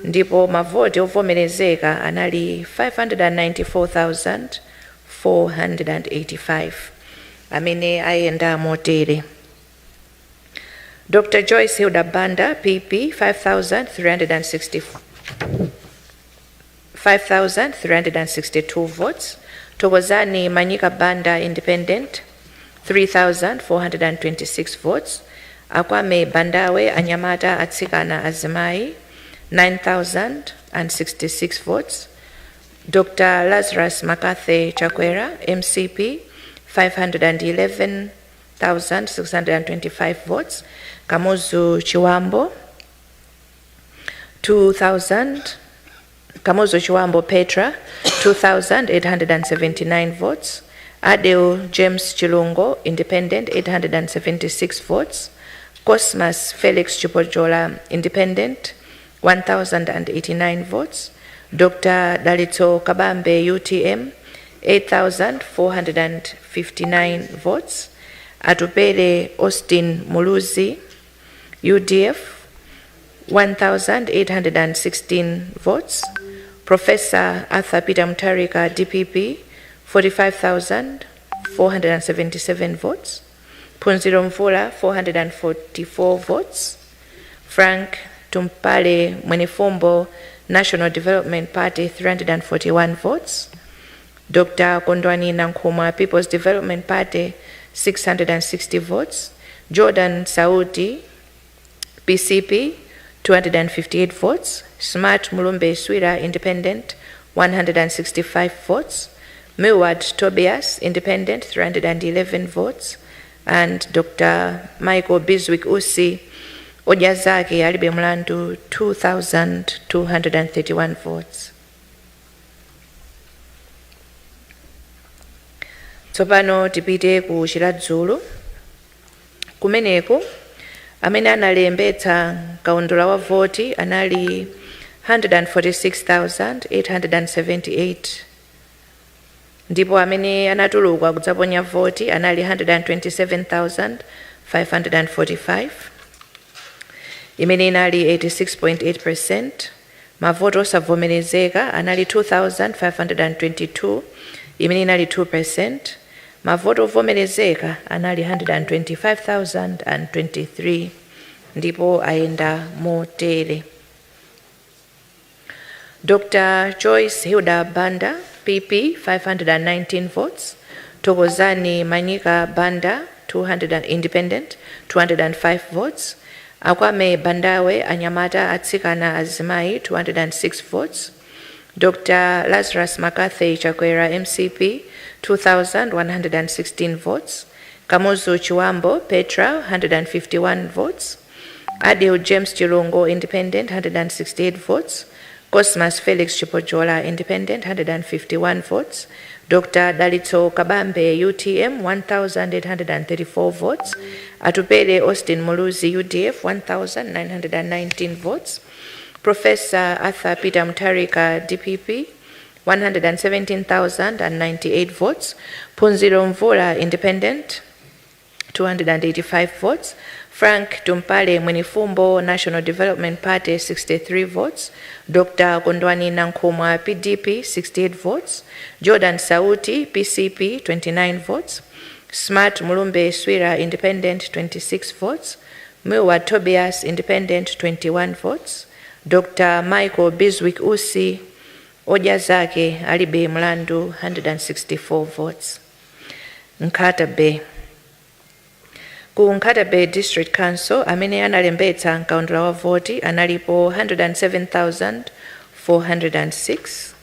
ndipo mavoti ovomerezeka anali 594,485 amene ayenda motere. Dr. Joyce Hilda Banda PP 5,362 votes. Thokozani Manyika Banda Independent 3,426 votes. Akwame Bandawe Anyamata Atsikana Azimai 9,066 votes. Dr. Lazarus Makathi Chakwera MCP 511,625 votes. Kamuzu Chiwambo 2,000. Kamuzu Chiwambo Petra 2,879 votes. Adel James Chilungo Independent 876 votes. Cosmas Felix Chipojola Independent 1,089 votes. Dr. Dalitso Kabambe UTM 8,459 votes. Atupele Austin Muluzi UDF 1,816 votes. Professor Arthur Peter Mutharika DPP 45,477 votes. Phunziro Mvula 444 votes. Frank Tumpale Mwenifumbo National Development Party 341 votes. Dr. Kondwani Nankhumwa People's Development Party 660 votes. Jordan Saudi PCP 258 votes. Smart Mulumbe Swira Independent 165 votes. Millward Tobias Independent 311 votes. And Dr. Michael Biswick Usi Ojazake alibe mlandu 2,231 votes. Tsopano tipite ku Chiladzulu. Kumeneku amene analembetsa kaundula wa voti anali 146,878. Ndipo amene anatuluka kudzaponya voti anali 127,545. Imene inali 86.8%. Mavoto osavomerezeka anali 2,522. Imene inali 2%. Mavoto ovomerezeka anali 125,023. Ndipo ayenda motere. Dr. Joyce Hilda Banda PP 519 votes. Tokozani Manyika Banda 200 Independent 205 votes. Akwame Bandawe Anyamata Atsikana Azimai 206 votes. Dr. Lazarus McCarthy Chakwera MCP 2,116 votes. Kamuzu Chiwambo Petra 151 votes. Adil James Chilungo Independent 168 votes. Cosmas Felix Chipojola Independent 151 votes. Dr. Dalitso Kabambe UTM 1,834 votes. Atupele Austin Muluzi UDF 1,919 votes. Professor Arthur Peter Mutharika DPP 117,098 votes. Phunziro Mvula Independent 285 votes. Frank Tumpale Mwenifumbo National Development Party 63 votes. Dr. Kondwani Nankhumwa PDP 68 votes. Jordan Sauti PCP 29 votes. Smart Mulumbe Swira Independent 26 votes. Millward Tobias Independent 21 votes. Dr. Michael Biswick Usi Ojazake alibe mlandu 164 votes. Nkatabe. Ku Nkatabe District Council amene analembetsa kaundula wa voti analipo 107,406.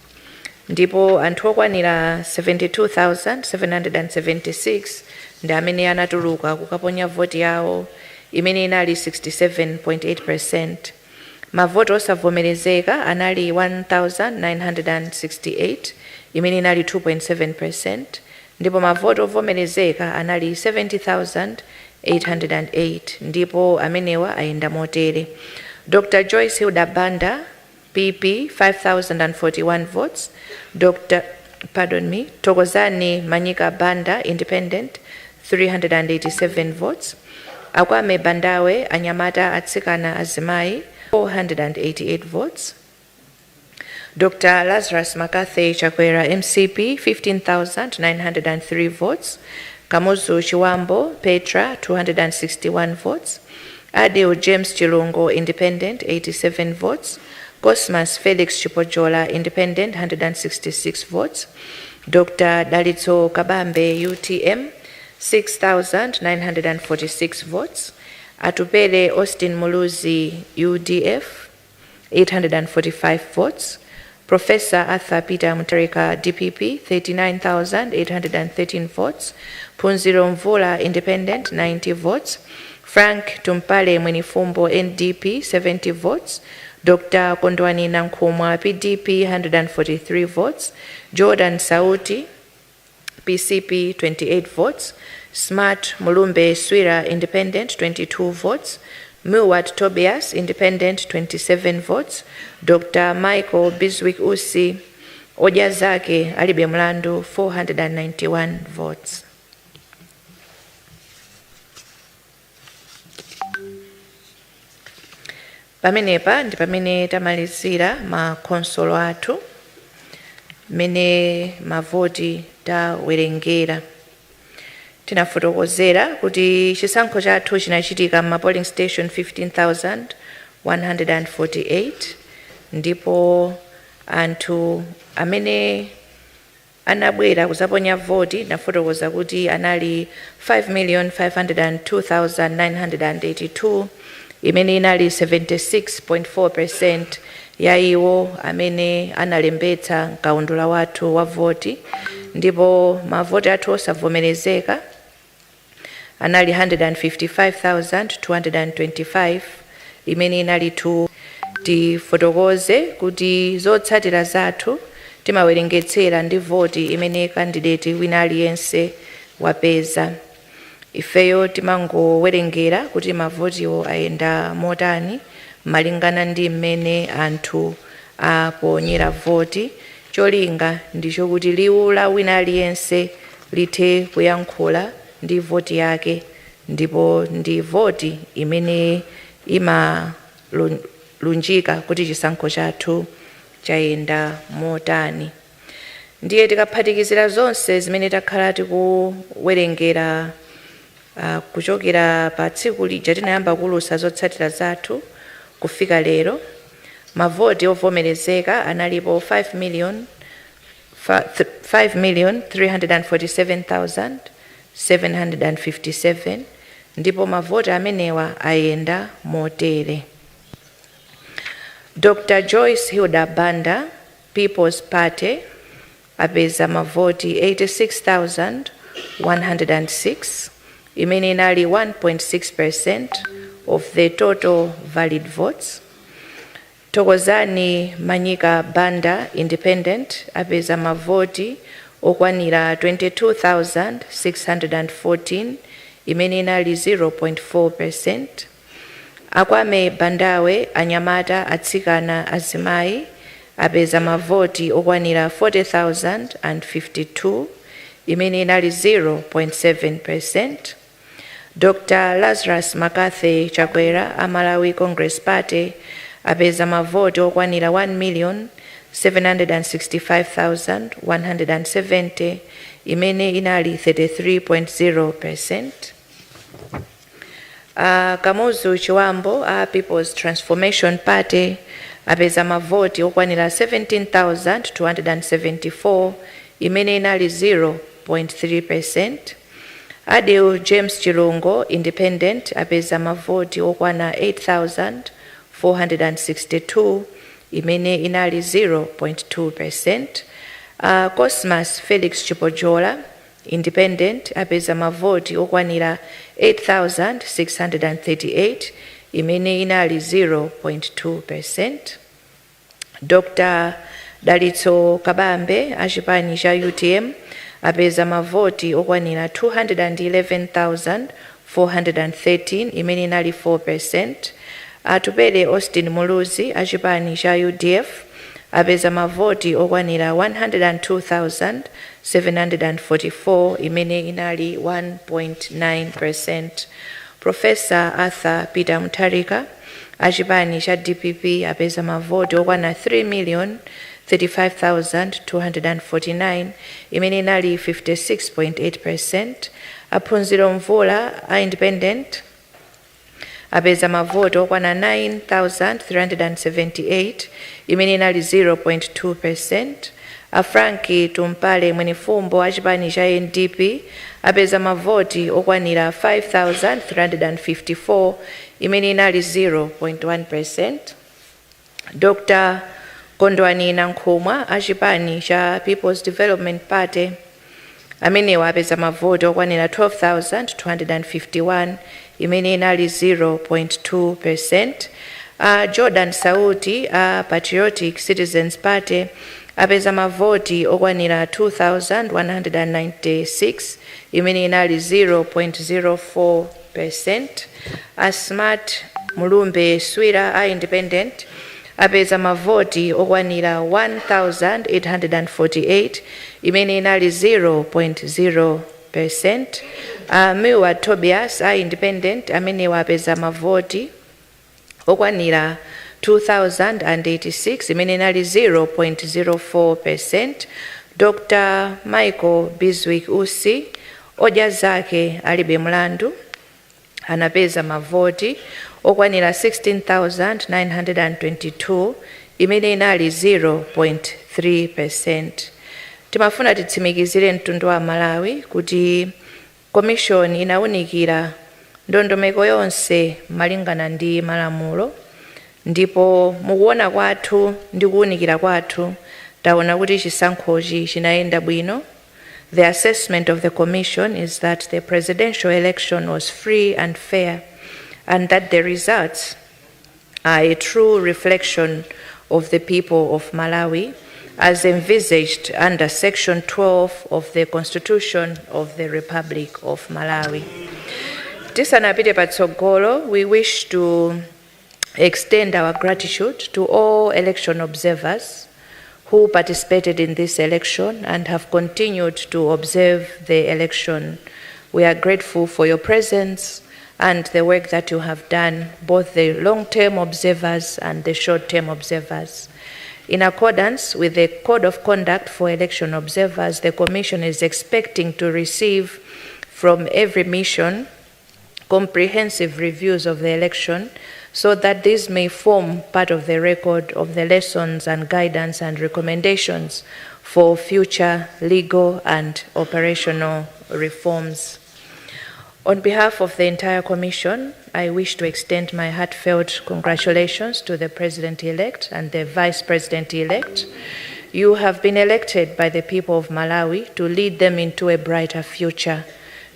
Ndipo anthu okwanira 72,776 ndi amene anatuluka kukaponya voti yawo imene inali 67.8%. Mavoto osavomerezeka anali 1,968 imene inali 2.7%. Ndipo mavoto ovomerezeka anali 70,808 ndipo amenewa ayenda motere. Dr. Joyce Hilda Banda PP 5,041 votes. Tokozani Manyika Banda Independent 387 votes. Akwame Bandawe Anyamata Atsikana Azimai 488 votes. Dr. Lazarus McCarthy Chakwera MCP 15,903 votes. Kamuzu Chiwambo Petra 261 votes. Adil James Chilungo Independent 87 votes. Cosmas Felix Chipojola Independent 166 votes. Dr. Dalitso Kabambe UTM 6,946 votes. Atupele Austin Muluzi UDF 845 votes. Professor Arthur Peter Mutharika DPP 39,813 votes. Phunziro Mvula Independent 90 votes. Frank Tumpale Mwenifumbo NDP 70 votes. Dr. Kondwani Nankhumwa PDP 143 votes. Jordan Sauti PCP 28 votes. Smart Mulumbe Swira Independent 22 votes. Millward Tobias Independent 27 votes. Dr. Michael Biswick Usi Ojazake alibe mlandu 491 votes. Pamenepa ndi pamene tamalizira ma konsolo athu. mene mavoti tawerengera. Tinafotokozera kuti chisankho chathu chinachitika ma polling station 15,148 ndipo anthu amene anabwera kuzaponya voti nafotokoza kuti anali 5,502,982 imene inali 76.4% ya iwo amene analembetsa mkaundula wathu wa voti, ndipo mavoti athu osavomerezeka anali 155,225 imene inali 2. Tifotokoze kuti zotsatira zathu timawerengetsera ndi voti imene kandidati wina aliyense wapeza. Ifeyo timangowerengera kuti mavotiwo ayenda motani malingana ndi mmene anthu aponyera voti. Cholinga ndicho kuti liwu la wina aliyense lithe kuyankhula ndi voti yake, ndipo ndi voti imene imalunjika kuti chisankho chathu chayenda motani. Ndiye tikaphatikizira zonse zimene takhala tikuwerengera kuchokera pa tsiku lija tinayamba kulusa zotsatira zathu kufika lero, mavoti ovomerezeka analipo 5,347,757 ndipo mavoti amenewa ayenda motere. Dr. Joyce Hilda Banda, People's Party, apeza mavoti 86,106, imene inali 1.6% of the total valid votes. Thokozani Manyika Banda, Independent, apeza mavoti okwanira 22,614, imene inali 0.4%. Akwame Bandawe, Anyamata, Atsikana, Azimayi, apeza mavoti okwanira 40,052, imene inali 0.7%. Dr. Lazarus Makathe Chakwera, Malawi Congress Party, apeza mavoti okwanira 1,765,170, imene inali 33.0%. Kamuzu Chiwambo, People's Transformation Party, apeza mavoti okwanira 17,274, imene inali 0.3%. Adeu James Chilungo, Independent, apeza mavoti okwana 8,462, imene inali 0.2%. Cosmas Felix Chipojola, Independent, apeza mavoti okwanira 8,638, imene inali 0.2%. Dr. Dalitso Kabambe, achipani cha UTM, apeza mavoti okwanira 211,413, imene inali 4%. Atupele Austin Muluzi, achipani cha UDF, apeza mavoti okwanira 102,744, imene inali 1.9%. Professor Arthur Peter Mutharika, achipani cha DPP, apeza mavoti okwana 3,035,249, imene inali 56.8%. Aphunziro Mvula, Independent, apeza mavoti okwana 9,378, imene inali 0.2%. Franki Tumpale Mwenifumbo, achipani cha NDP, apeza mavoti okwanira 5,354, imene inali 0.1%. Dr. Kondwani Nankhumwa, achipani cha People's Development Party, amenewa apeza mavoti okwanira 12,251, imene inali 0.2%. Jordan Sauti, Patriotic Citizens Party, apeza mavoti okwanira 2,196, imene inali 0.04%. Smart Mulumbe Swira, Independent, apeza mavoti okwanira 1,848, imene inali 0.0%. Miwa Tobias, Independent, amenewa apeza mavoti okwanira 2,086 imene inali 0.04%. Dr. Michael Biswick Usi odya zake alibe mlandu anapeza mavoti okwanira 16,922 imene inali 0.3%. Timafuna titsimikizire mtundu wa Malawi kuti commission inawunikira ndondomeko yonse malingana ndi malamulo, ndipo mukuona kwathu ndi kuwunikira kwathu taona kuti chisankhochi chinayenda bwino. The assessment of the commission is that the presidential election was free and fair, and that the results are a true reflection of the people of Malawi as envisaged under Section 12 of the Constitution of the Republic of Malawi. Tisanapite patsogolo, we wish to extend our gratitude to all election observers who participated in this election and have continued to observe the election. We are grateful for your presence and the work that you have done, both the long-term observers and the short-term observers. In accordance with the Code of Conduct for Election Observers, the Commission is expecting to receive from every mission comprehensive reviews of the election, so that these may form part of the record of the lessons and guidance and recommendations for future legal and operational reforms. On behalf of the entire Commission, I wish to extend my heartfelt congratulations to the President-elect and the Vice President-elect. You have been elected by the people of Malawi to lead them into a brighter future.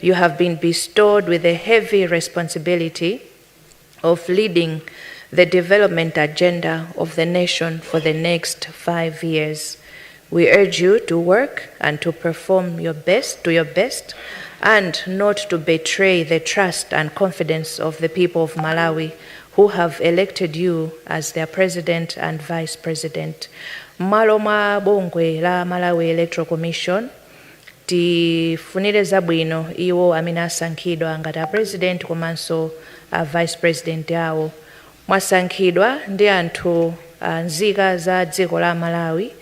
You have been bestowed with a heavy responsibility of leading the development agenda of the nation for the next 5 years. We urge you to work and to perform your best, and not to betray the trust and confidence of the people of Malawi who have elected you as their president and vice president. M'malo mwa bungwe la Malawi Electoral Commission, tifunire zabwino iwo amene asankhidwa ngati a president komanso a vice president awo. Mwasankhidwa ndi anthu nzika za dziko la Malawi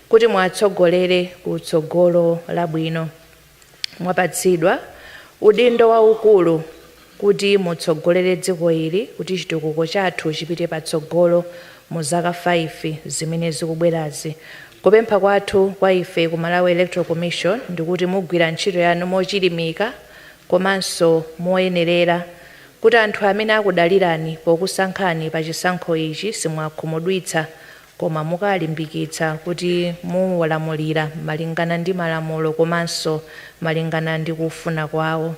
kuti mwatsogolere kutsogolo labwino. Mwapatsidwa udindo waukulu kuti mutsogolere dziko ili kuti chitukuko chathu chipite patsogolo mu zaka 5 zimene zikubwerazi. Kupempha kwathu kwa ife ku Malawi Electoral Commission ndikuti mugwira ntchito yanu mochilimika komanso moyenerera, kuti anthu amene akudalirani pokusankhani pa chisankho ichi simwakhumudwitsa koma mukalimbikitsa kuti muwalamulira malingana ndi malamulo komanso malingana ndi kufuna kwawo.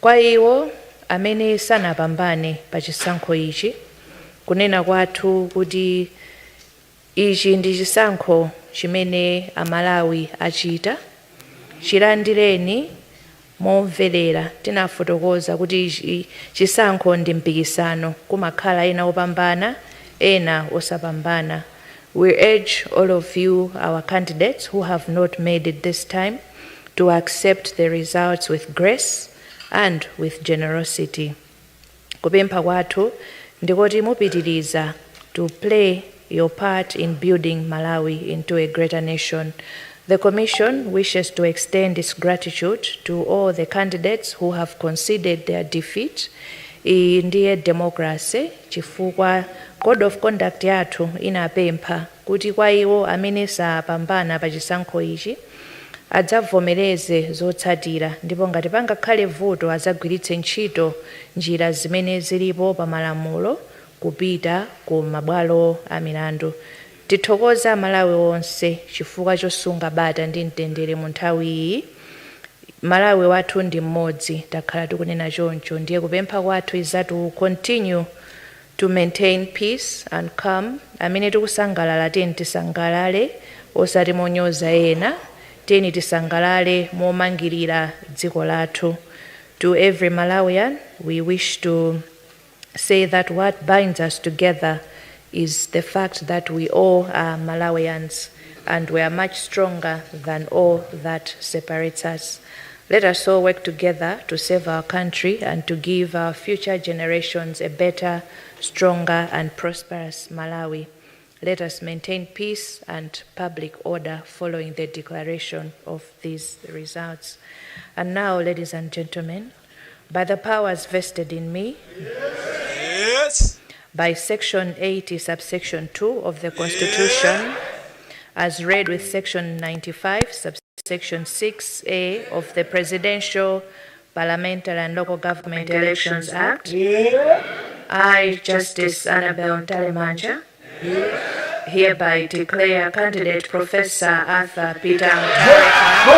Kwa iwo amene sanapambane pa chisankho ichi, kunena kwathu kuti ichi ndi chisankho chimene Amalawi achita, chilandireni momvelera. Tinafotokoza kuti chisankho ndi mpikisano, kumakhala ena opambana ena osapambana. We urge all of you, our candidates who have not made it this time, to accept the results with grace and with generosity. Kupempha kwathu ndikuti mupitiriza to play your part in building Malawi into a greater nation. The Commission wishes to extend its gratitude to all the candidates who have conceded their defeat. Iyi ndiye democracy, chifukwa Code of Conduct yathu inapempha kuti kwa iwo amene sapambana pa chisankho ichi adzavomereze zotsatira, ndipo ngati pangakhale vuto adzagwiritse ntchito njira zimene zilipo pa malamulo kupita ku mabwalo a milandu. Tithokoza Malawi onse chifukwa chosunga bata ndi mtendere mu nthawi iyi. Malawi wathu ndi mmodzi, takhala tikunena choncho, ndiye kupempha kwathu is that we continue to maintain peace and calm. Amene tikusangalala tiyeni tisangalale osati monyoza ena, tiyeni tisangalale momangirira dziko lathu. To every Malawian, we wish to say that what binds us together is the fact that we all are Malawians, and we are much stronger than all that separates us. Let us all work together to save our country and to give our future generations a better, stronger, and prosperous Malawi. Let us maintain peace and public order following the declaration of these results. And now, ladies and gentlemen, by the powers vested in me,
Yes.
by Section 80, subsection 2 of the Constitution, as read with Section 95, subsection 6A of the Presidential, Parliamentary and Local Government Elections Act, I, Justice Annabel Ntalemanja, hereby declare candidate Professor Arthur Peter Mutharika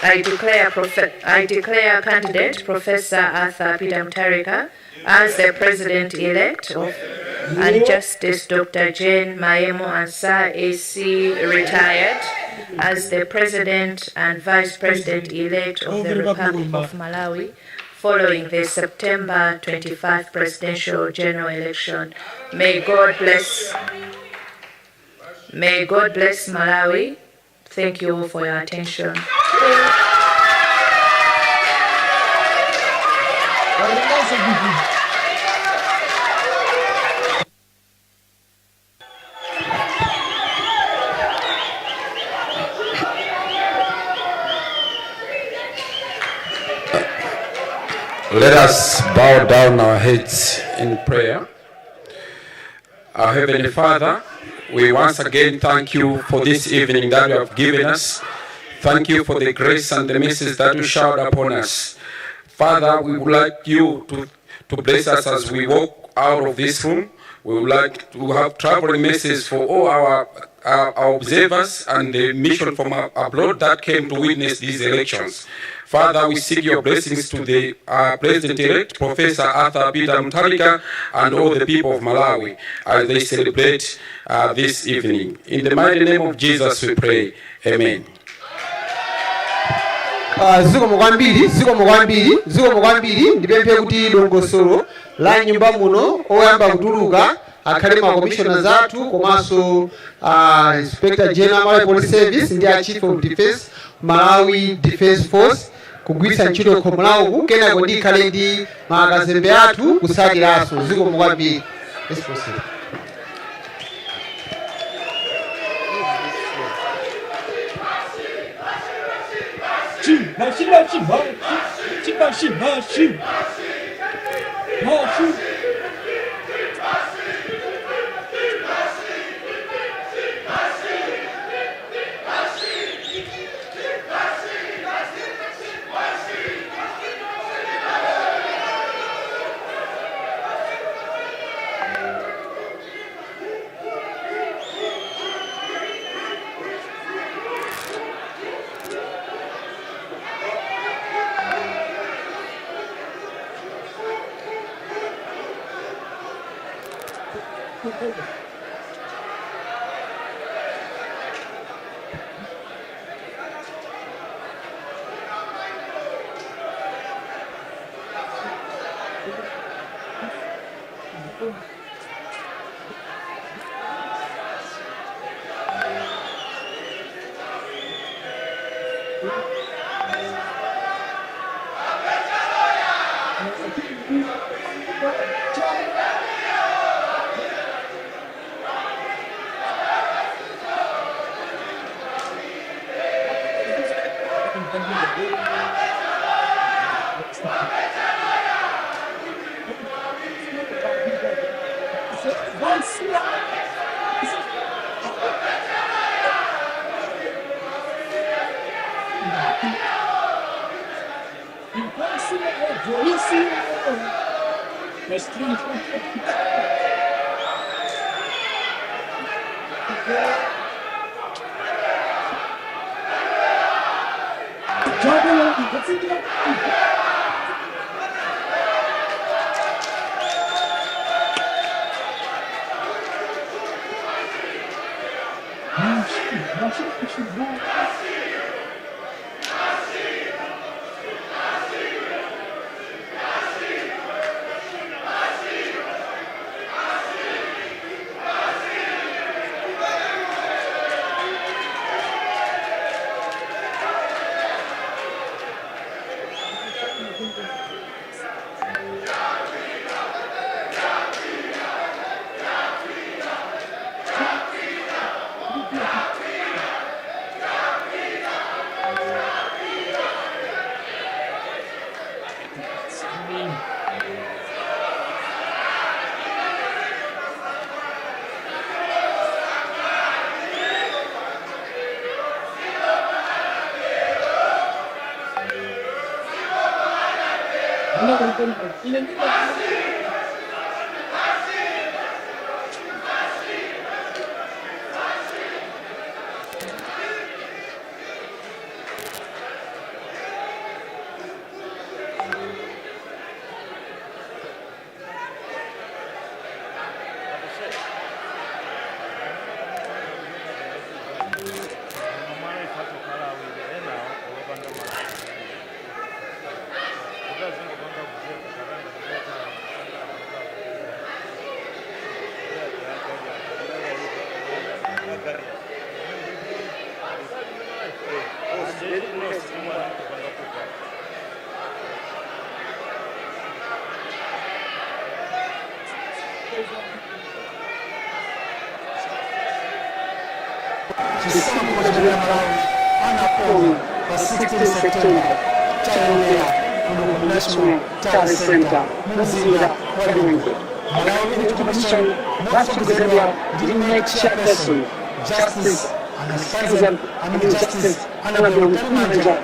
I declare candidate Professor Arthur Peter Mutharika as the President-elect and Justice Dr. Jane Maemo Ansah AC retired as the President and Vice President-elect of the Republic of Malawi following the September 25 Presidential General Election. May God bless Malawi. Thank you all for your attention.
Let us bow down our heads in prayer. Our Heavenly Father, we once again thank you for this evening that you have given us. Thank you for the grace and the message that you showered upon us. Father, we would like you to bless us as we walk out of this room. We would like to have traveling messages for all our observers and the mission from abroad that came to witness these elections. Father, we seek your blessings to the President-elect, Professor Arthur Peter Mutharika, and all the people of Malawi as they celebrate this evening. In the mighty name of Jesus we pray. Amen.
Zikomo kwambiri ndipemphe kuti dongosolo la nyumba muno oyamba kutuluka akhale ma commissioners athu komanso Inspector General Malawi Police Service ndi a Chief of Defense Malawi Defense Force kugwiritsa ntchito khomo lawo kenako ndikhale ndi makazembe athu kusaliranso. Zikomo kwambiri. Let's proceed.
chisankho cha Malawi anaponya pa 16 September chaenera kuno National Talent Center mzinda wa Lilongwe. Malawi Electoral Commission motsogozedwa ndi chairperson Justice and Justice and manager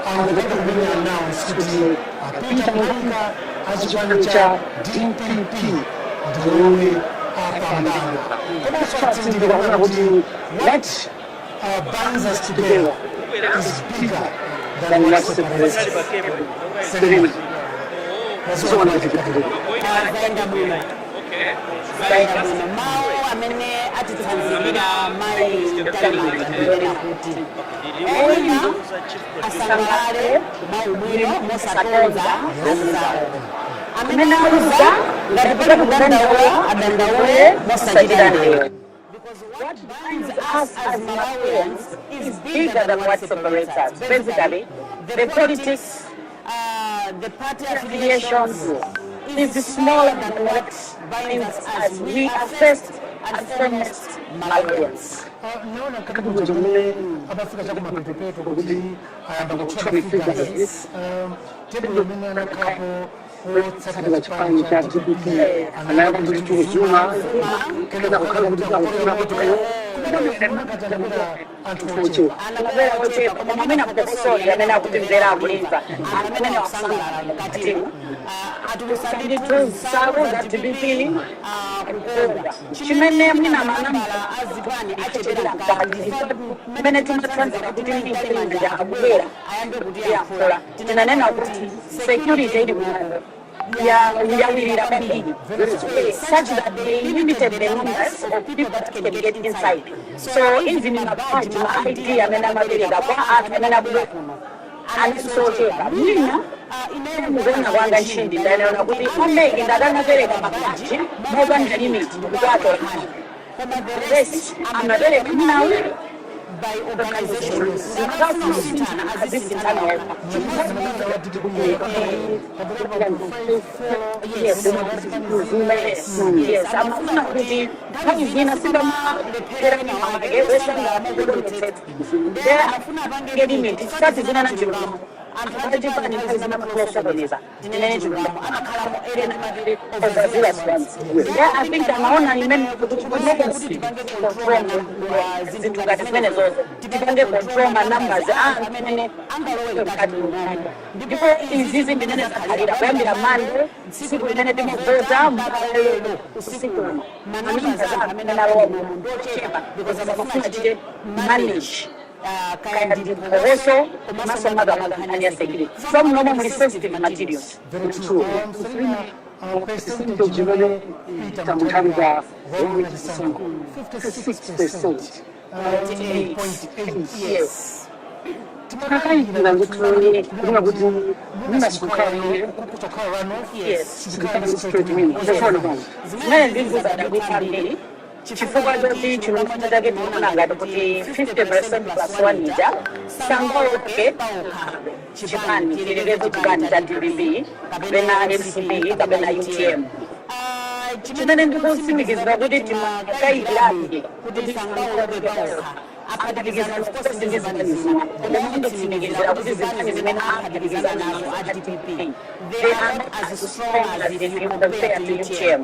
anataka announce kuti Peter Mutharika azikuanza DPP ndiwe apambana. Kama swati ndivyo kuti what binds us together is bigger than what separates us. That's what I'm saying.
Mawu amene atitsanzira mai mtalimana kuti ena asangale mawu bwino mosakonza anzawo amene aluza ngati kuti kudandaula adandaule mosachedwa. Because what binds us as Malawians is bigger than what separates us. Basically, the politics, the party affiliations is smaller than what binds us as we are first and foremost Malawians.
Naona karibu jamii abafika cha mapepeto kuti ayamba kuchukua figures table mimi anakapo wotsatira chipani cha DPP anaanza kuchukua kenda kukala kuti kuna watu
anabera wote pamene akutosoli amene akutimvera akulimva amene akusangala kati atulusabiri tusawo za DPP kukola chimene mwina manambala azipani achitira kadi mene tumatranza kuti ndingi ya abwera ayambe kuti yakola tinanena kuti security ili mwana yawirira kwambiri such that they limited the numbers of people that can get inside. So even in a party ma idea amene amabereka kwa anthu amene abwera kuno anisocheka mina imene muzona kwanga nchindi ndaona kuti ameke ndakanapereka makachi mopanda limit kuti atola koma the rest amabereka nawo by organizations as this internal. Yes, I'm not really getting it. It started in a I'm going to find yeah, I think I'm on an event to control my numbers before is using the minutes a man, manage. Also, some normally sensitive materials.
Very true. President General Peter Mutharika, 56%. 8.8.
Yes.
Chifukwa choti chinoita chake tikunanga kuti 50% plus 1 ija sangoke chipani chilirezo chipani cha DPP kapena MCP kapena UTM. Chimene ndikusimikizira kuti timakaidirapi kuti sangoke
aphatikizana kukosi ngezimalizana umuntu tsinigezera kuti zimene zimene aphatikizana nazo at-DPP. They are not as strong as if you compare to UTM.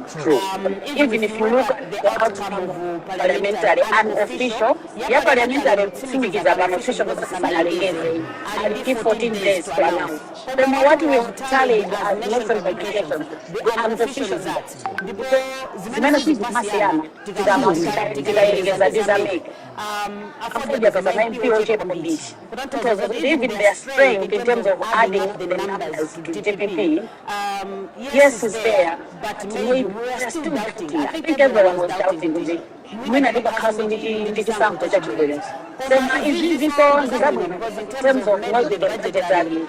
Even if you look at the outcome of parliamentary and official, yeah, parliamentary tsinigeza ban official and give 14 days to announce. Then what we have tallied as national publications, the unofficial that zimene zimasiana tikayerekeza dizamake afuja pesa na MP wote pamoja. Even they are strength in terms of adding the numbers to DPP. Yes, is there, but we are still doubting. I think everyone was doubting it. When I think how many chisankho chachibwera. So is this all because in terms of what they budgetary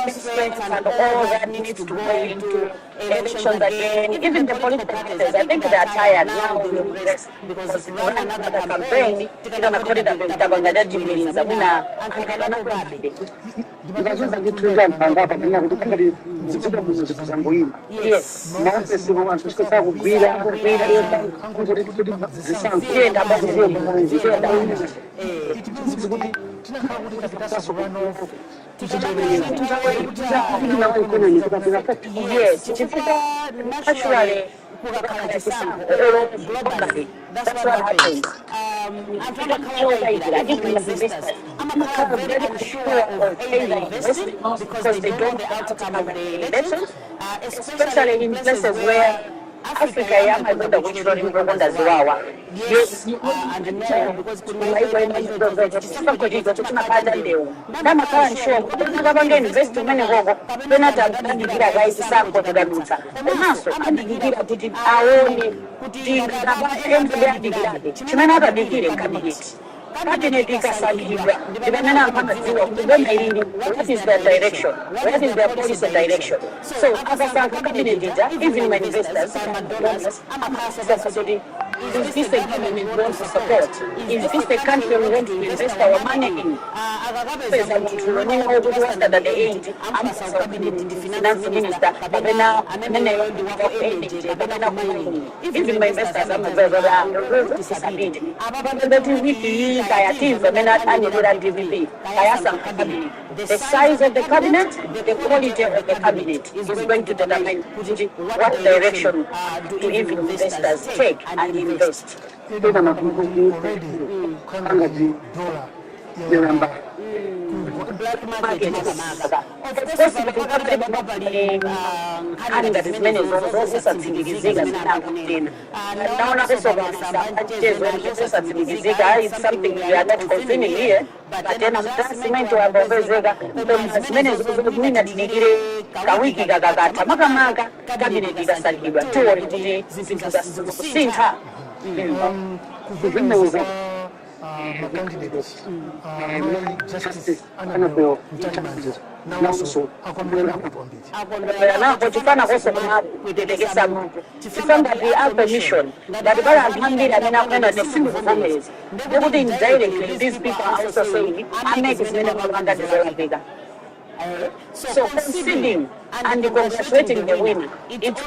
constraints and all that needs to go into elections again, even the political parties, I think they are tired now doing this because on another campaign, they don't according to the Takulandirani meetings. Yes. Yes, naturally, that's what happens. I'm trying to clarify that. I think I'm very sure of investing because they don't the outcome of the elections, especially in places where Africa yama kwenda kuchora Rwanda ziwawa. Yes, and more because chisankho tunapanda leo. Kama kawa nsho, kama investment ngoko, penata ndikira kai chisankho ndadutsa. Naso andikira kuti aone kuti ngaba ndikira. Chimene akadikire candidate. Cabinet ikasalidwa ndibemena amakaziwa kubona yini what is their direction, what is their policy direction. So akasanka cabinet ita even my investors is this a government we want to support, is this a country we want to invest our money in. At the end I'm the finance minister babena even my investors I'm the size of the cabinet, the quality of the cabinet is going to determine what direction do even investors take and invest. Black market it's something we are not consuming here, but then I'm transmitting to our Professor
candidates, justice, honorable now also permission that these people are also saying I make this bigger. So conceding and congratulating the winner, it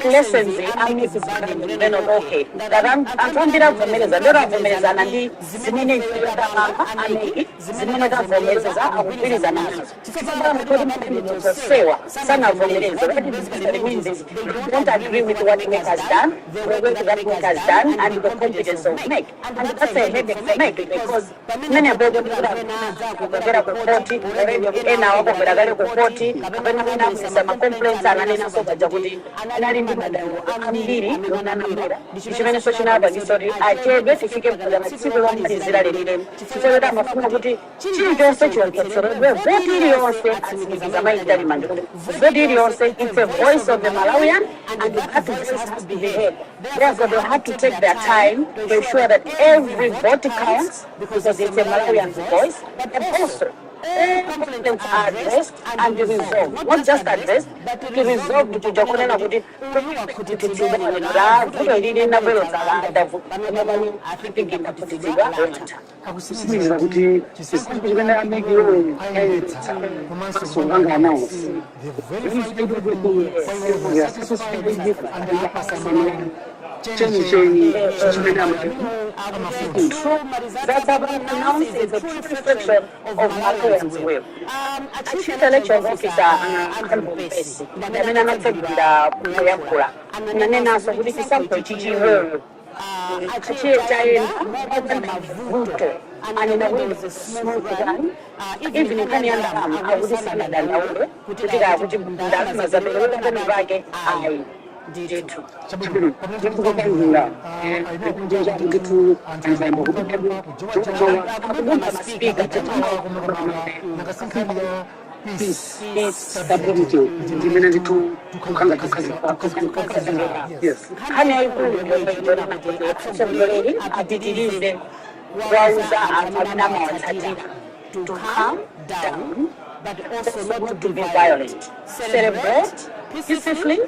lessens the unnecessary then of okay. That I'm trying to families and other families and the Zimini Zimina families are families and others. Some of them means this don't agree with what Make has done, we're going to what Make has done and the competence of Make. And that's a headache for Make because many of them some complaints and so Jabuti and I didn't Ambiri, Nana social sorry, I tell you if you can put them civil one is related to tell them of children sexual what did you say as a my demand? What did you say? It's a voice of the Malawian and the parties has to be heard. Therefore, they have to take their time to ensure that every vote counts because it's a Malawian voice, but also all complaints are addressed and resolved. Not just addressed, but to resolve to Jokonena Budi.
that have been announced is a true reflection of Malawians' will. A chief election officer anakalipesi amene anatsegula kuyankhula nanenanso kuti chisankho chichiwewe achiye chayenda vuto anena kuti smoothani even nkhani ya ndalama akuti sanadandaule kutikira kuti ndalama zaperewera pano pake ayi ndithu ndikukupindula ndithu anzambo akubumba maspika peace stability ndimene ndithu kukhanga yes nkhani yayikulu utsogoleri apitirize wauza amene amawatsatira to calm down but also not to be violent. Celebrate peacefully,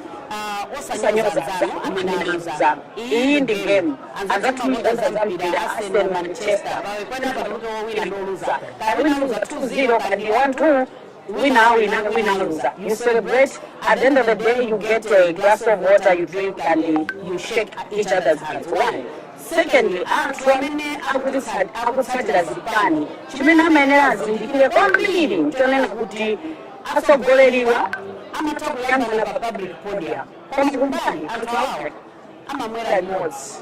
osanyoza amananiza. Iyi ndi game. Azatumiza Zambia, Arsenal, Manchester. Winaluza 2-0 and you want to win, you celebrate. At the end of the day, you get a glass of water, you drink, and you shake each other's hands. One. Secondly, akutsatira zipani chimene amenera azindikire kwambiri tonena kuti atsogoleriwa amatakuyankhula pa public podium koma kumbali anthu awo amamwera limodzi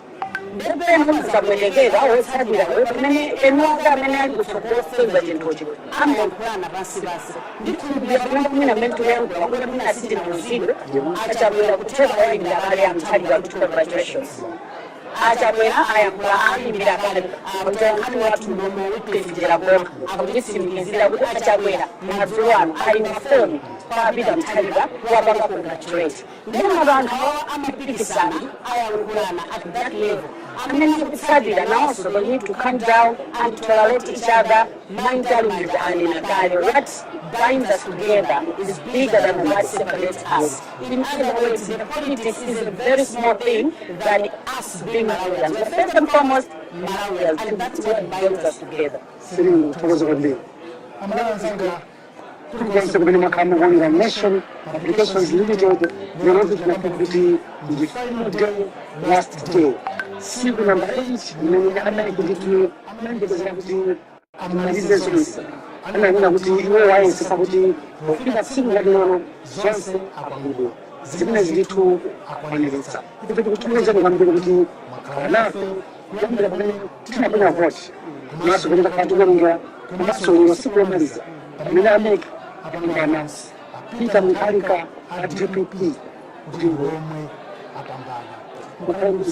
ndepena muzikabwelekera wotsatira pamene enoka amene ali kutsogolera chinthuchi amayankhulana pansi ndikhulupirira kumene amene tikuyankhula kuti amene asitina muzidwe achabwera kutheka oyinda ali amthalira kuti congratulations achabwera ayakula ayimbira kale akutankhani watu nomwe wipezera konka akulisimikizira kuti achabwera madzulo ano ali na foni kwapita mthalira wapanga congratulate ndina abantu amapikisana ayakulana at that level amene kutsatira nawonso they need to calm down and tolerate each other mentally and in a diary. What binds us together is bigger than what separates us. In other words, the politics is a very small thing than us being Malawians. But first and foremost, Malawians, and that's what binds us together.
Once again, we come on the nation. Applications limited. The notice of the final day last day. Siku number 8, ninaona kitu ambacho amalize zote. Anaona kuti iwe waisi kuti kufika siku ya leo zote akabudu. Zimene zitu akwaneleza. Kuti kutunza kwa mbele kuti makala yambe pale tunapenda vote. Naso kwenda katika masomo siku maliza. Nina make apangana. Peter Mutharika DPP kuti ngomwe apambana. Kupambana.